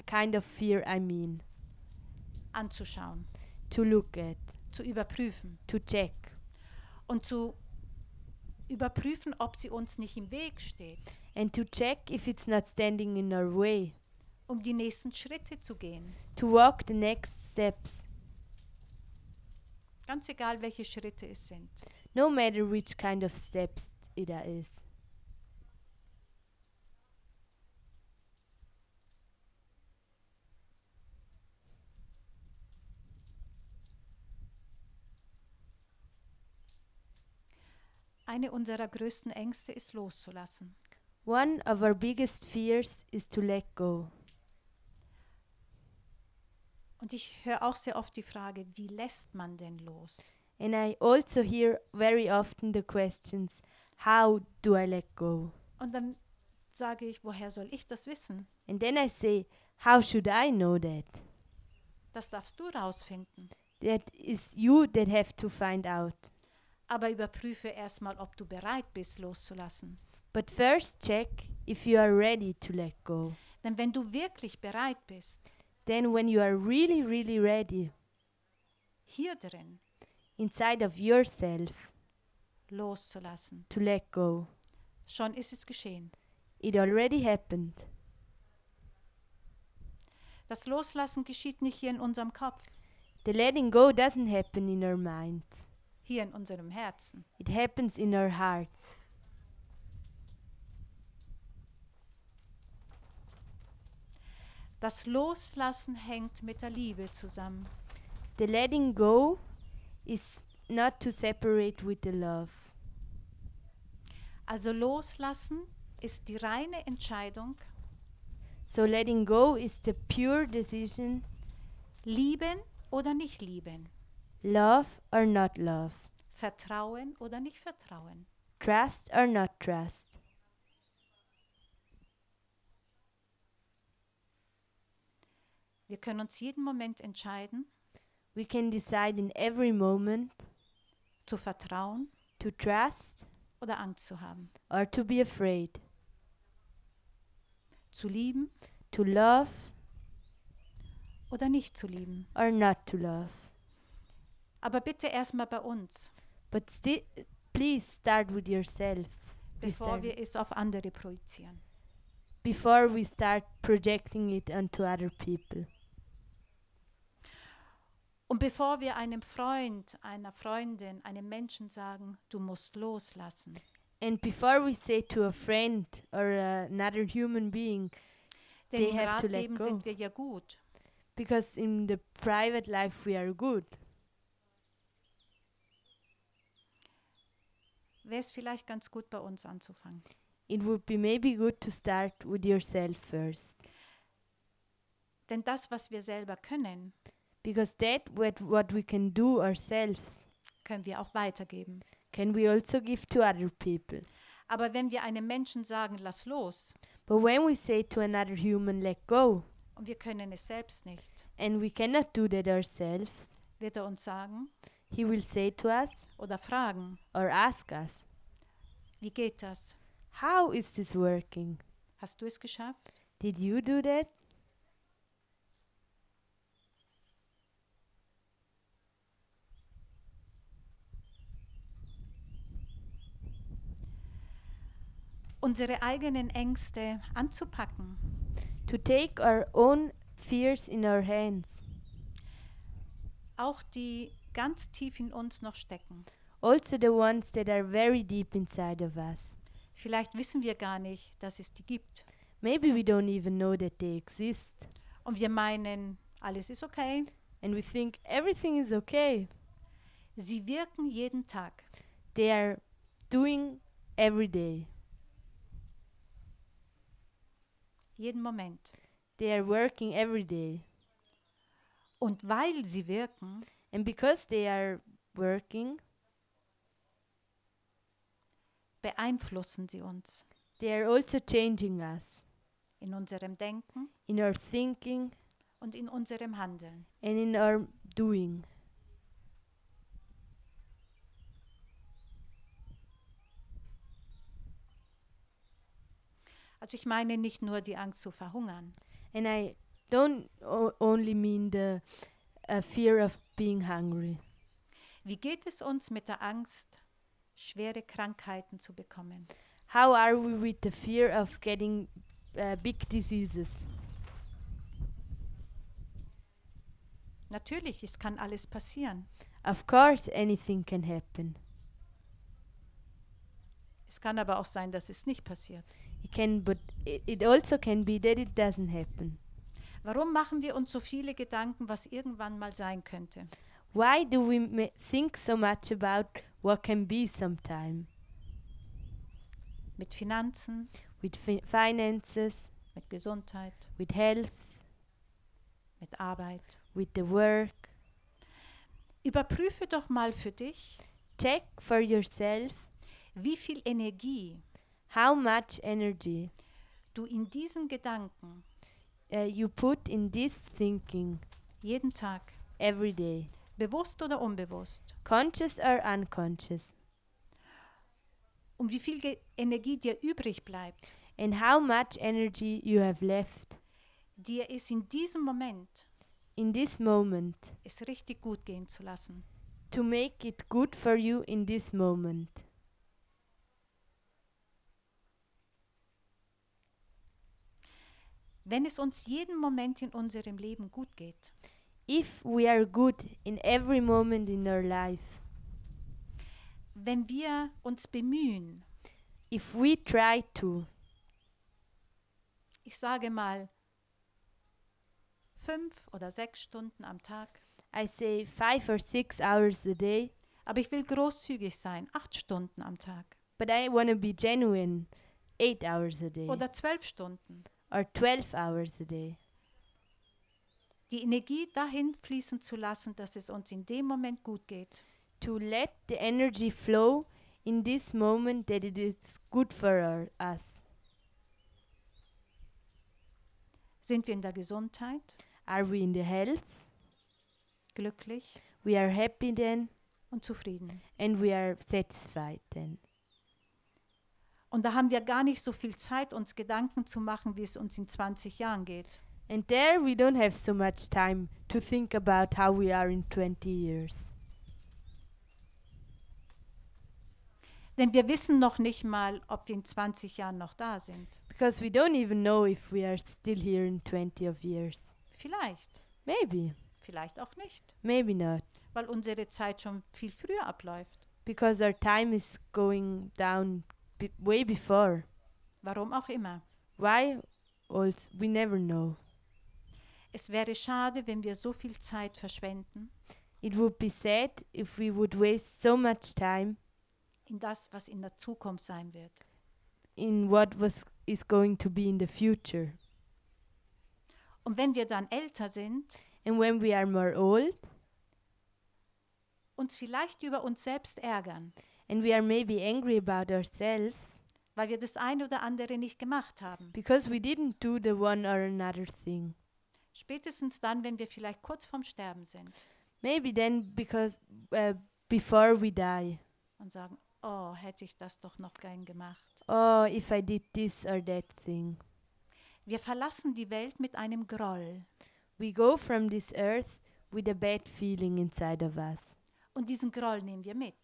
kind of fear, I mean, anzuschauen, to look at, zu überprüfen to check, und zu überprüfen, ob sie uns nicht im Weg steht, and to check if it's not standing in our way, um die nächsten Schritte zu gehen. to walk the next steps, Ganz egal, welche Schritte es sind. no matter which kind of steps it is. Eine unserer größten Ängste ist loszulassen. One of our biggest fears is to let go. Und ich höre auch sehr oft die Frage, wie lässt man denn los? And I also hear very often the questions, how do I let go? Und dann sage ich, woher soll ich das wissen? And then I say, how should I know that? Das darfst du rausfinden. That is you that have to find out. Aber überprüfe erstmal, ob du bereit bist, loszulassen. But first check if you are ready to let go. Denn wenn du wirklich bereit bist, Then when you are really, really ready, hier drin inside of yourself, loszulassen, to let go, schon ist es geschehen. it already happened. Das Loslassen geschieht nicht hier in unserem Kopf, The letting go doesn't happen in our minds. hier in unserem Herzen. It happens in our hearts. Das Loslassen hängt mit der Liebe zusammen. The letting go is not to separate with the love. Also loslassen ist die reine Entscheidung, So letting go is the pure decision, lieben oder nicht lieben, love or not love, vertrauen oder nicht vertrauen. trust or not trust. Wir können uns jeden Moment entscheiden, We can decide in every moment zu vertrauen to trust oder Angst zu haben, or to be afraid, zu lieben to love oder nicht zu lieben. or not to love. Aber bitte erstmal bei uns, But please start with yourself bevor wir es auf andere projizieren. before we start projecting it onto other people. Und bevor wir einem Freund, einer Freundin, einem Menschen sagen, du musst loslassen, And before we say to a friend or another human being, denn They im have to let Ratleben go. sind wir ja gut. because in the private life we are good, Wäre es vielleicht ganz gut, bei uns anzufangen. it would be maybe good to start with yourself first. Denn das, was wir selber können, Because what we can do ourselves können wir auch weitergeben. can we also give to other people. Aber wenn wir einem Menschen sagen, lass los, But when we say to another human, let go, und wir können es selbst nicht, and we cannot do that ourselves, wird er uns sagen he will say to us oder fragen, or ask us, wie geht das? how is this working? Hast du es geschafft? Did you do that? Unsere eigenen Ängste anzupacken, To take our own fears in our hands, auch die ganz tief in uns noch stecken. also the ones that are very deep inside of us. Vielleicht wissen wir gar nicht, dass es die gibt. Maybe we don't even know that they exist, Und wir meinen, alles ist okay. and we think everything is okay. Sie wirken jeden Tag. They are doing every day. Jeden Moment. They are working every day. Und weil sie wirken, And because they are working, beeinflussen sie uns they are also changing us in unserem Denken in our thinking und in unserem Handeln. and in our doing. Also ich meine nicht nur die Angst zu verhungern, And I don't only mean the fear of being hungry. Wie geht es uns mit der Angst, schwere Krankheiten zu bekommen? How are we with the fear of getting big diseases? Natürlich, es kann alles passieren. Of course, anything can happen. Es kann aber auch sein, dass es nicht passiert. It also can be that it doesn't happen. Warum machen wir uns so viele Gedanken, was irgendwann mal sein könnte? Why do we think so much about what can be sometime? Mit Finanzen, With finances, mit Gesundheit, with health, mit Arbeit. with the work. Überprüfe doch mal für dich, Check for yourself wie viel Energie how much energy du in diesen Gedanken you put in this thinking jeden Tag, every day, bewusst oder unbewusst, conscious or unconscious, und wie viel Energie dir übrig bleibt, and how much energy you have left dir es in diesem Moment in this moment es richtig gut gehen zu lassen. to make it good for you in this moment. Wenn es uns jeden Moment in unserem Leben gut geht, If we are good in every moment in our life, wenn wir uns bemühen, if we try to, ich sage mal 5 oder 6 Stunden am Tag, I say 5 or 6 hours a day, aber ich will großzügig sein, 8 Stunden am Tag but I want to be genuine 8 hours a day oder 12 Stunden, or 12 hours a day. die Energie dahin fließen zu lassen, dass es uns in dem Moment gut geht. To let the energy flow in this moment that it is good for us. Sind wir in der Gesundheit, Are we in the health? glücklich We are happy then und zufrieden. and we are satisfied then. Und da haben wir gar nicht so viel Zeit, uns Gedanken zu machen, wie es uns in 20 Jahren geht. And there we don't have so much time to think about how we are in 20 years. Denn wir wissen noch nicht mal, ob wir in 20 Jahren noch da sind. Because we don't even know if we are still here in 20 of years. Vielleicht, Maybe, vielleicht auch nicht, maybe not. weil unsere Zeit schon viel früher abläuft. Because our time is going down way before. Warum auch immer. Why? Also, we never know. Es wäre schade, wenn wir so viel Zeit verschwenden It would be sad if we would waste so much time in das, was in der Zukunft sein wird. in what is going to be in the future. Und wenn wir dann älter sind, And when we are more old uns vielleicht über uns selbst ärgern, and we are maybe angry about ourselves weil wir das eine oder andere nicht gemacht haben. because we didn't do the one or another thing. Spätestens dann, wenn wir vielleicht kurz vorm Sterben sind Maybe then because before we die. und sagen, oh, hätte ich das doch noch gern gemacht. Oh, if I did this or that thing. Wir verlassen die Welt mit einem Groll. We go from this earth with a bad feeling inside of us. Und diesen Groll nehmen wir mit.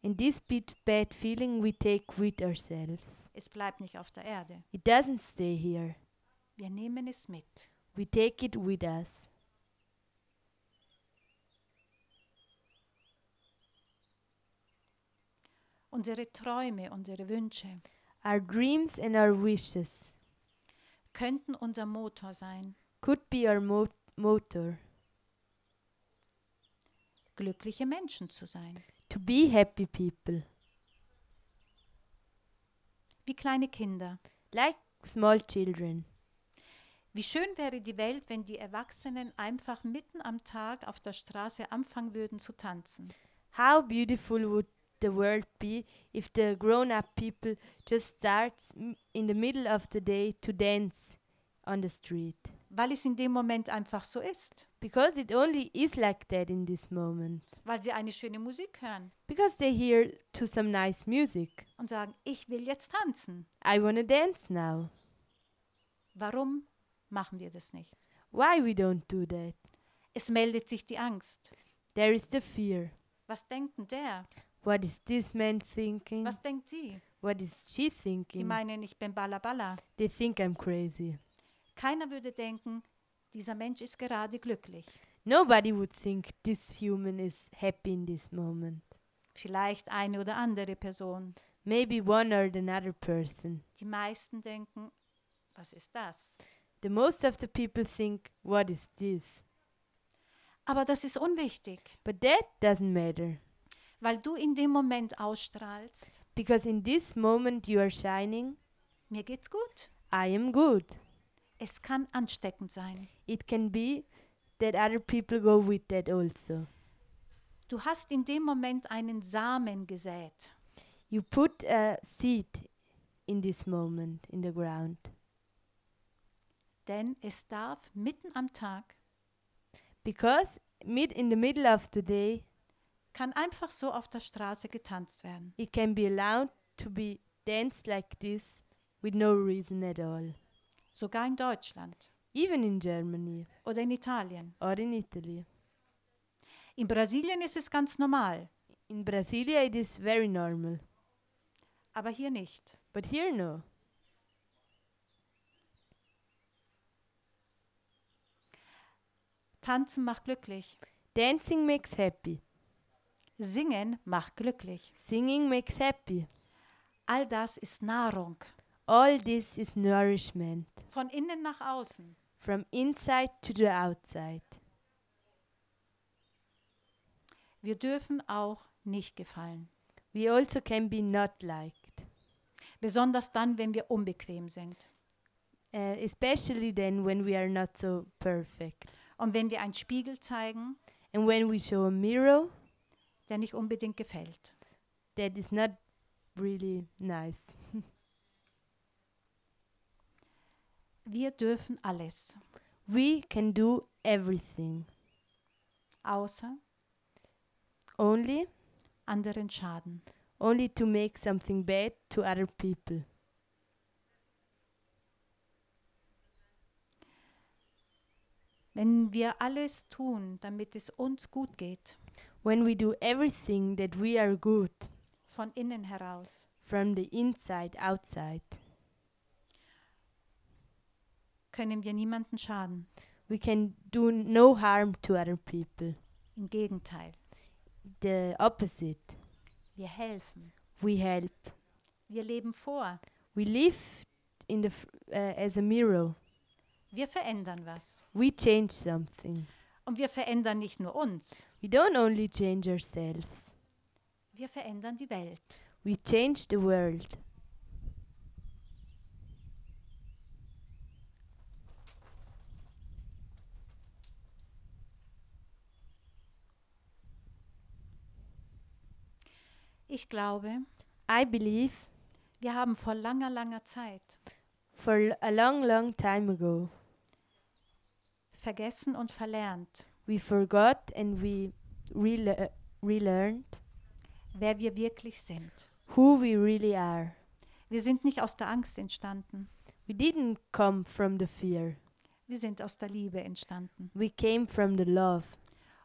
And this bad feeling we take with ourselves. Es bleibt nicht auf der Erde. It doesn't stay here. Wir nehmen es mit. We take it with us. Unsere Träume, unsere Wünsche Our dreams and our wishes könnten unser Motor sein, could be our motor. glückliche Menschen zu sein. To be happy people. Wie kleine Kinder. Like small children. Wie schön wäre die Welt, wenn die Erwachsenen einfach mitten am Tag auf der Straße anfangen würden zu tanzen. How beautiful would the world be if the grown-up people just starts in the middle of the day to dance on the street. Weil es in dem Moment einfach so ist. Because it only is like that in this moment. Weil sie eine schöne Musik hören Because they hear to some nice music. und sagen, ich will jetzt tanzen. I wanna dance now. Warum machen wir das nicht? Why we don't do that? Es meldet sich die Angst. There is the fear. Was denkt denn der? What is this man thinking? Was denkt sie? What is she Die thinking? meinen, ich bin Balla. They think I'm crazy. Keiner würde denken, dieser Mensch ist gerade glücklich. Nobody would think this human is happy in this moment. Vielleicht eine oder andere Person. Maybe one or another person. Die meisten denken, was ist das? The most of the people think, what is this? Aber das ist unwichtig, But that doesn't matter. weil du in dem Moment ausstrahlst, Because in this moment you are shining, mir geht's gut. I am good. Es kann ansteckend sein. It can be that other people go with that also. Du hast in dem Moment einen Samen gesät. You put a seed in this moment in the ground. Denn es darf mitten am Tag, Because in the middle of the day, kann einfach so auf der Straße getanzt werden. it can be allowed to be danced like this with no reason at all. Sogar in Deutschland Even in Germany oder in Italien. or in Italy. In Brasilien ist es ganz normal, In Brasilia it is very normal. aber hier nicht. But here no. Tanzen macht glücklich. Dancing makes happy. Singen macht glücklich. Singing makes happy. All das ist Nahrung. All this is nourishment. Von innen nach außen. From inside to the outside. Wir dürfen auch nicht gefallen. We also can be not liked. Besonders dann, wenn wir unbequem sind. Especially then when we are not so perfect. Und wenn wir einen Spiegel zeigen, And when we show a mirror, der nicht unbedingt gefällt. that is not really nice. Wir dürfen alles, We can do everything. außer Only anderen schaden. to make something bad to other people. Wenn wir alles tun, damit es uns gut geht, When we do everything that we are good, von innen heraus, from the inside outside, können wir niemandem schaden. we can do no harm to other people. Im Gegenteil, The opposite. wir helfen. We help. Wir leben vor. We live in as a mirror. Wir verändern was. We change something. Und wir verändern nicht nur uns, We don't only change ourselves. wir verändern die Welt. We change the world. Ich glaube, I believe wir haben vor langer, langer Zeit for a long time ago, vergessen und verlernt, we forgot and we relearned wer wir wirklich sind. who we really are. Wir sind nicht aus der Angst entstanden, We didn't come from the fear. wir sind aus der Liebe entstanden. We came from the love.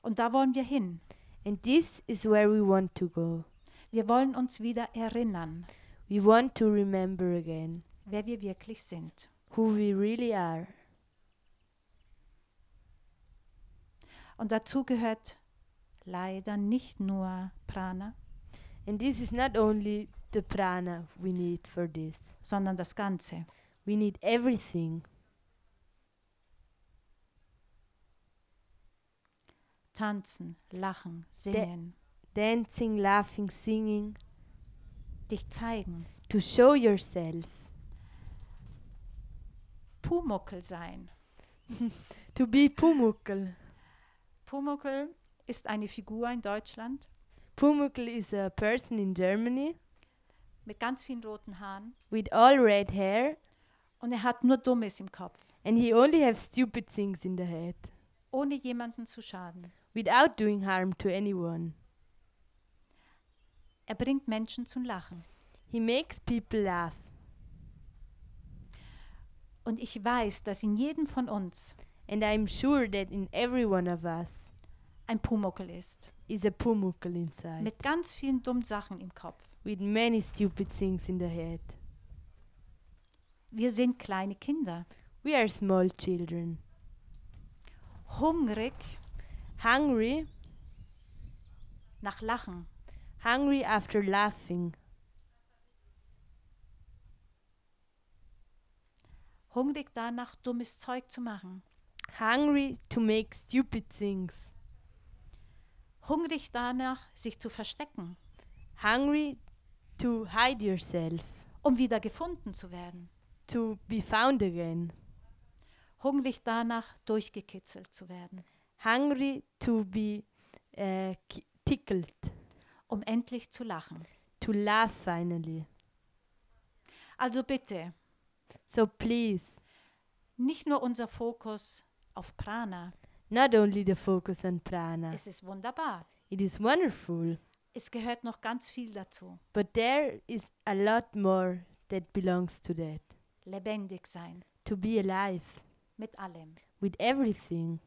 Und da wollen wir hin. And this is where we want to go. Wir wollen uns wieder erinnern, We want to remember again wer wir wirklich sind. who we really are. Und dazu gehört leider nicht nur Prana, And this is not only the prana we need for this. sondern das Ganze. We need everything. Tanzen, lachen, singen, Dancing, laughing, singing. dich zeigen, To show yourself. Pumuckl sein. To be Pumuckl. Pumuckl ist eine Figur in Deutschland Pumuckl is a person in Germany mit ganz vielen roten Haaren with all red hair, und er hat nur Dummes im Kopf, and he only has stupid things in the head, ohne jemanden zu schaden. without doing harm to anyone. Er bringt Menschen zum Lachen. He makes people laugh. Und ich weiß, dass in jedem von uns And I'm sure that in every one of us ein Pumuckl ist, is a Pumuckl inside, mit ganz vielen dummen Sachen im Kopf. with many stupid things in the head. Wir sind kleine Kinder, We are small children, hungrig hungry, nach Lachen. hungry after laughing. Hungrig danach, dummes Zeug zu machen. Hungry to make stupid things. Hungrig danach, sich zu verstecken, Hungry to hide yourself. um wieder gefunden zu werden. To be found again. Hungrig danach, durchgekitzelt zu werden, Hungry to be tickled. um endlich zu lachen. To laugh finally. Also bitte, So please, nicht nur unser Fokus auf Prana. not only the focus on prana. Es ist wunderbar. It is wonderful. Es gehört noch ganz viel dazu. But there is a lot more that belongs to that. Lebendig sein, To be alive. mit allem. With everything.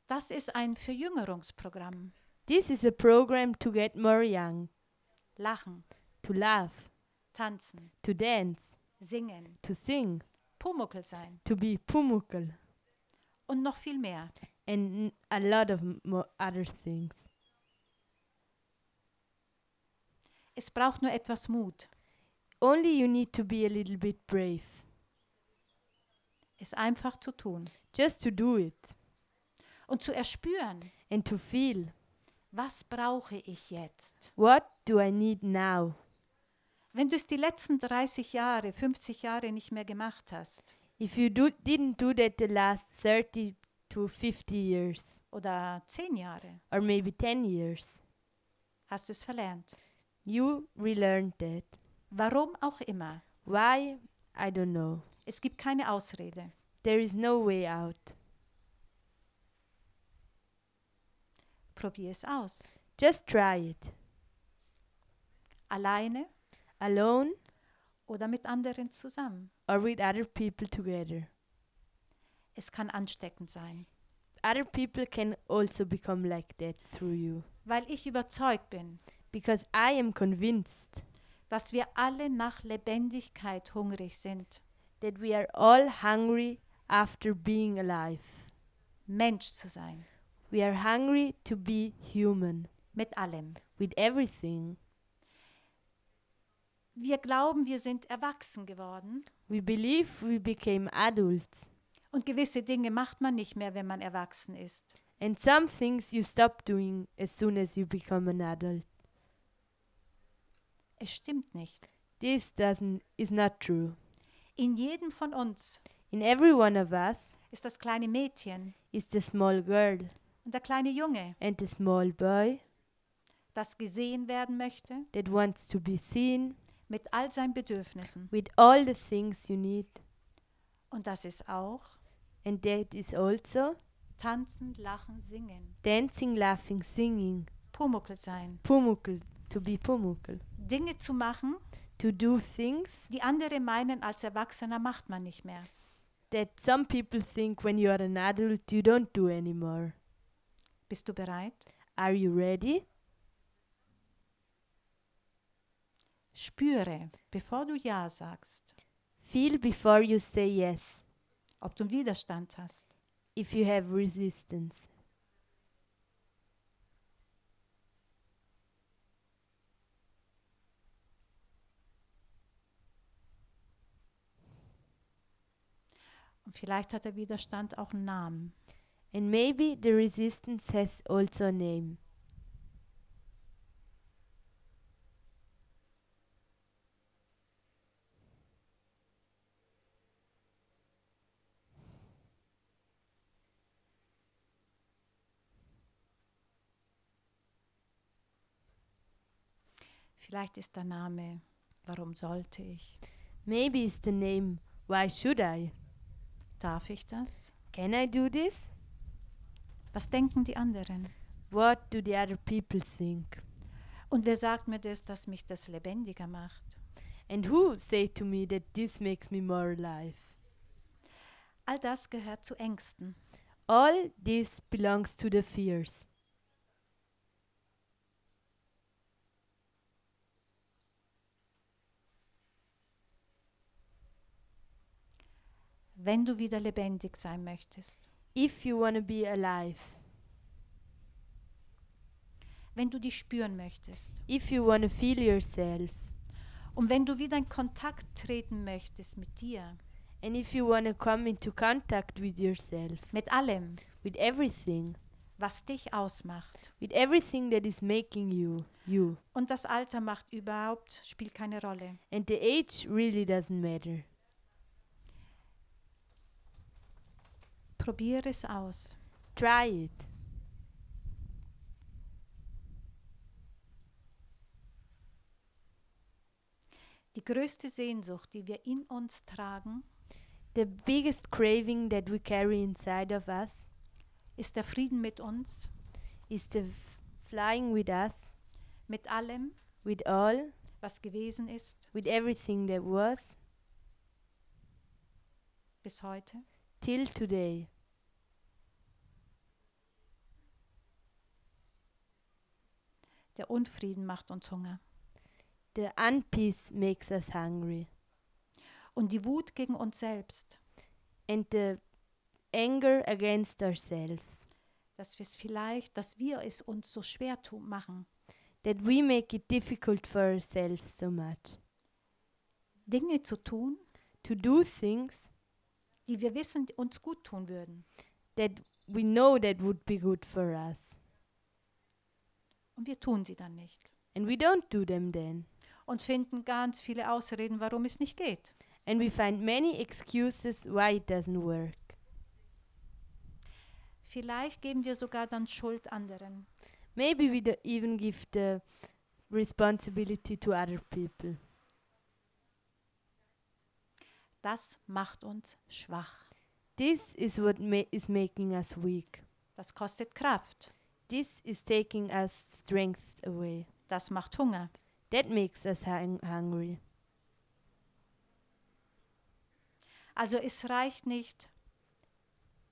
Das ist ein Verjüngerungsprogramm. This is a program to get more young. Lachen, To laugh. tanzen, To dance. singen, To sing. Pumuckl sein To be pumuckl. und noch viel mehr. And a lot of other things. Es braucht nur etwas Mut, Only you need to be a little bit brave. es einfach zu tun Just to do it. und zu erspüren, And to feel. was brauche ich jetzt? What do I need now? Wenn du es die letzten 30 Jahre, 50 Jahre nicht mehr gemacht hast If you didn't do that the last 30 to 50 years, oder 10 Jahre, or maybe 10 years, hast du es verlernt. you relearned that. Warum auch immer. Why? I don't know. Es gibt keine Ausrede. There is no way out. Probier es aus. Just try it. Alleine Alone oder mit anderen zusammen. or with other people together. Es kann ansteckend sein, Other people can also become like that through you. weil ich überzeugt bin, Because I am convinced dass wir alle nach Lebendigkeit hungrig sind. that we are all hungry after being alive. Mensch zu sein, We are hungry to be human, mit allem. with everything. Wir glauben, wir sind erwachsen geworden We believe we became adults, und gewisse Dinge macht man nicht mehr, wenn man erwachsen ist. and some things you stop doing as soon as you become an adult. Es stimmt nicht. This is not true. In jedem von uns In every one of us ist das kleine Mädchen is the small girl und der kleine Junge, and the small boy das gesehen werden möchte that wants to be seen mit all seinen Bedürfnissen. with all the things you need. Und das ist auch And that is also tanzen, lachen, singen, dancing, laughing, singing. Pumuckl sein. Pumuckl, to be pumuckl. Dinge zu machen, To do things die andere meinen, als Erwachsener macht man nicht mehr. that some people think when you are an adult you don't do anymore. Bist du bereit? Are you ready? Spüre, bevor du Ja sagst, Feel before you say yes, ob du einen Widerstand hast. if you have resistance. Und vielleicht hat der Widerstand auch einen Namen. And maybe the resistance has also a name. Vielleicht ist der Name, warum sollte ich? Maybe it's the name, why should I? Darf ich das? Can I do this? Was denken die anderen? What do the other people think? Und wer sagt mir das, dass mich das lebendiger macht? And who say to me that this makes me more alive? All das gehört zu Ängsten. All this belongs to the fears. Wenn du wieder lebendig sein möchtest, If you want to be alive, wenn du dich spüren möchtest if you want to feel yourself, und wenn du wieder in Kontakt treten möchtest mit dir, And if you want to come into contact with yourself, mit allem, with everything, was dich ausmacht. with everything that is making you, you. Und das Alter spielt keine Rolle. And the age really doesn't matter. Probiere es aus. Try it. Die größte Sehnsucht, die wir in uns tragen, The biggest craving that we carry inside of us ist der Frieden mit uns, is the flying with us, mit allem, with all, was gewesen ist with everything that was, bis heute. till today. Der Unfrieden macht uns Hunger. The unpeace makes us hungry. Und die Wut gegen uns selbst, And the anger against ourselves. dass wir es uns so schwer machen, That we make it difficult for ourselves so much. Dinge zu tun, To do things die wir wissen, uns gut tun würden. that we know that would be good for us. Und wir tun sie dann nicht. And we don't do them then. Und finden ganz viele Ausreden, warum es nicht geht. And we find many excuses why it doesn't work. Vielleicht geben wir sogar dann Schuld anderen. Maybe we even give the responsibility to other people. Das macht uns schwach. This is what is making us weak. Das kostet Kraft. This is taking us strength away. Das macht Hunger. That makes us hungry. Also es reicht nicht,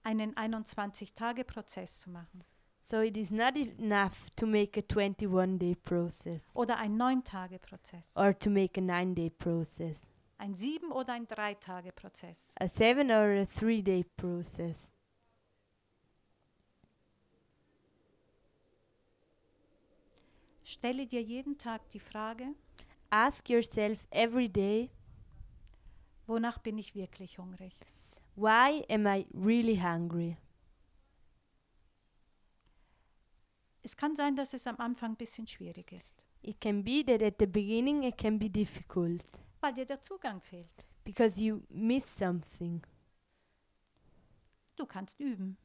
einen 21-Tage-Prozess zu machen So it is not enough to make a 21-day process oder einen 9-Tage-Prozess, or to make a 9-day process, ein 7- oder ein 3-Tage-Prozess. a 7 or a 3-day process. Stelle dir jeden Tag die Frage, Ask yourself every day, wonach bin ich wirklich hungrig? why am I really hungry? Es kann sein, dass es am Anfang ein bisschen schwierig ist, It can be that at the beginning it can be difficult weil dir der Zugang fehlt. because you miss something. Du kannst üben.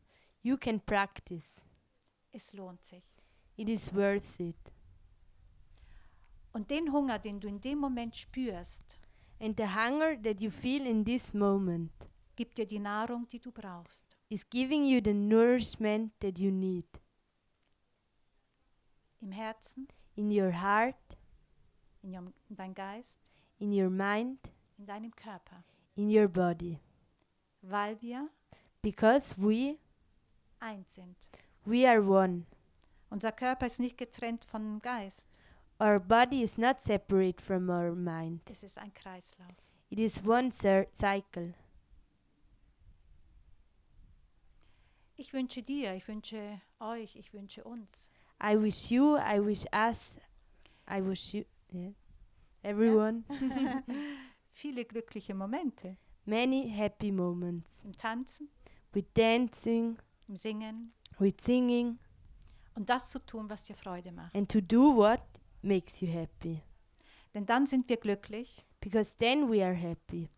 You can practice. Es lohnt sich. It is worth it. Und den Hunger, den du in dem Moment spürst, And the hunger that you feel in this moment gibt dir die Nahrung, die du brauchst. is giving you the nourishment that you need Im Herzen, in your heart, in deinem Geist, in your mind, in deinem Körper. in your body. Weil wir Because eins sind. we are one. Unser Körper ist nicht getrennt vom Geist. Our body is not separate from our mind. Es ist ein Kreislauf. It is one cycle. Ich wünsche dir, ich wünsche euch, ich wünsche uns I wish you, I wish us, I wish you, yeah, everyone, viele glückliche Momente many happy moments im Tanzen, with dancing, im Singen with singing, und das zu tun, was dir Freude macht. and to do what makes you happy. Denn dann sind wir glücklich, Because then we are happy,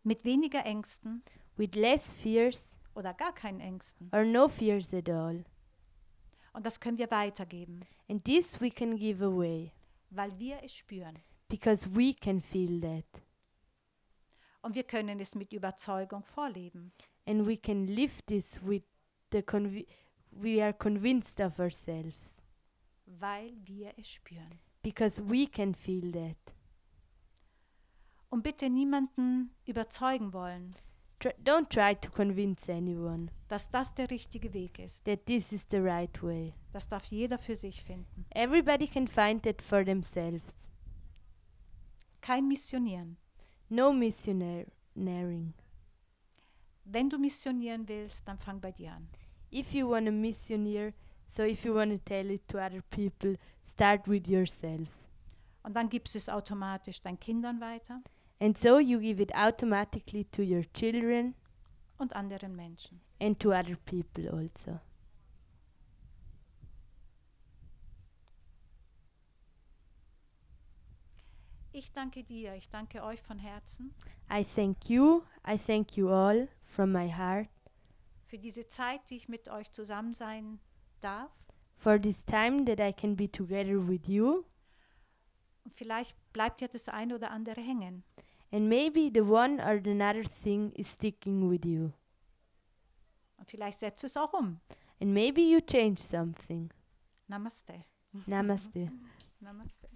mit weniger Ängsten with less fears oder gar keinen Ängsten. or no fears at all. Und das können wir weitergeben, And this we can give away, weil wir es spüren. because we can feel that. Und wir können es mit Überzeugung vorleben. And we can live this with the we are convinced of ourselves, Weil wir es spüren. because we can feel that. Und bitte niemanden überzeugen wollen, Don't try to convince anyone dass das der richtige Weg ist. that this is the right way. Das darf jeder für sich finden. Everybody can find that for themselves. Kein Missionieren. No missionaring. Wenn du missionieren willst, dann fang bei dir an. If you want to missioneer, so if you want to tell it to other people, start with yourself. Und dann gibst du es automatisch deinen Kindern weiter, And so you give it automatically to your children und anderen Menschen. and to other people also. Ich danke dir, ich danke euch von Herzen I thank you all from my heart für diese Zeit, die ich mit euch zusammen sein darf. for this time that I can be together with you. Und vielleicht bleibt ja das eine oder andere hängen. And maybe the one or the another thing is sticking with you. Und vielleicht setzt es auch um. And maybe you change something. Namaste. Namaste. Namaste.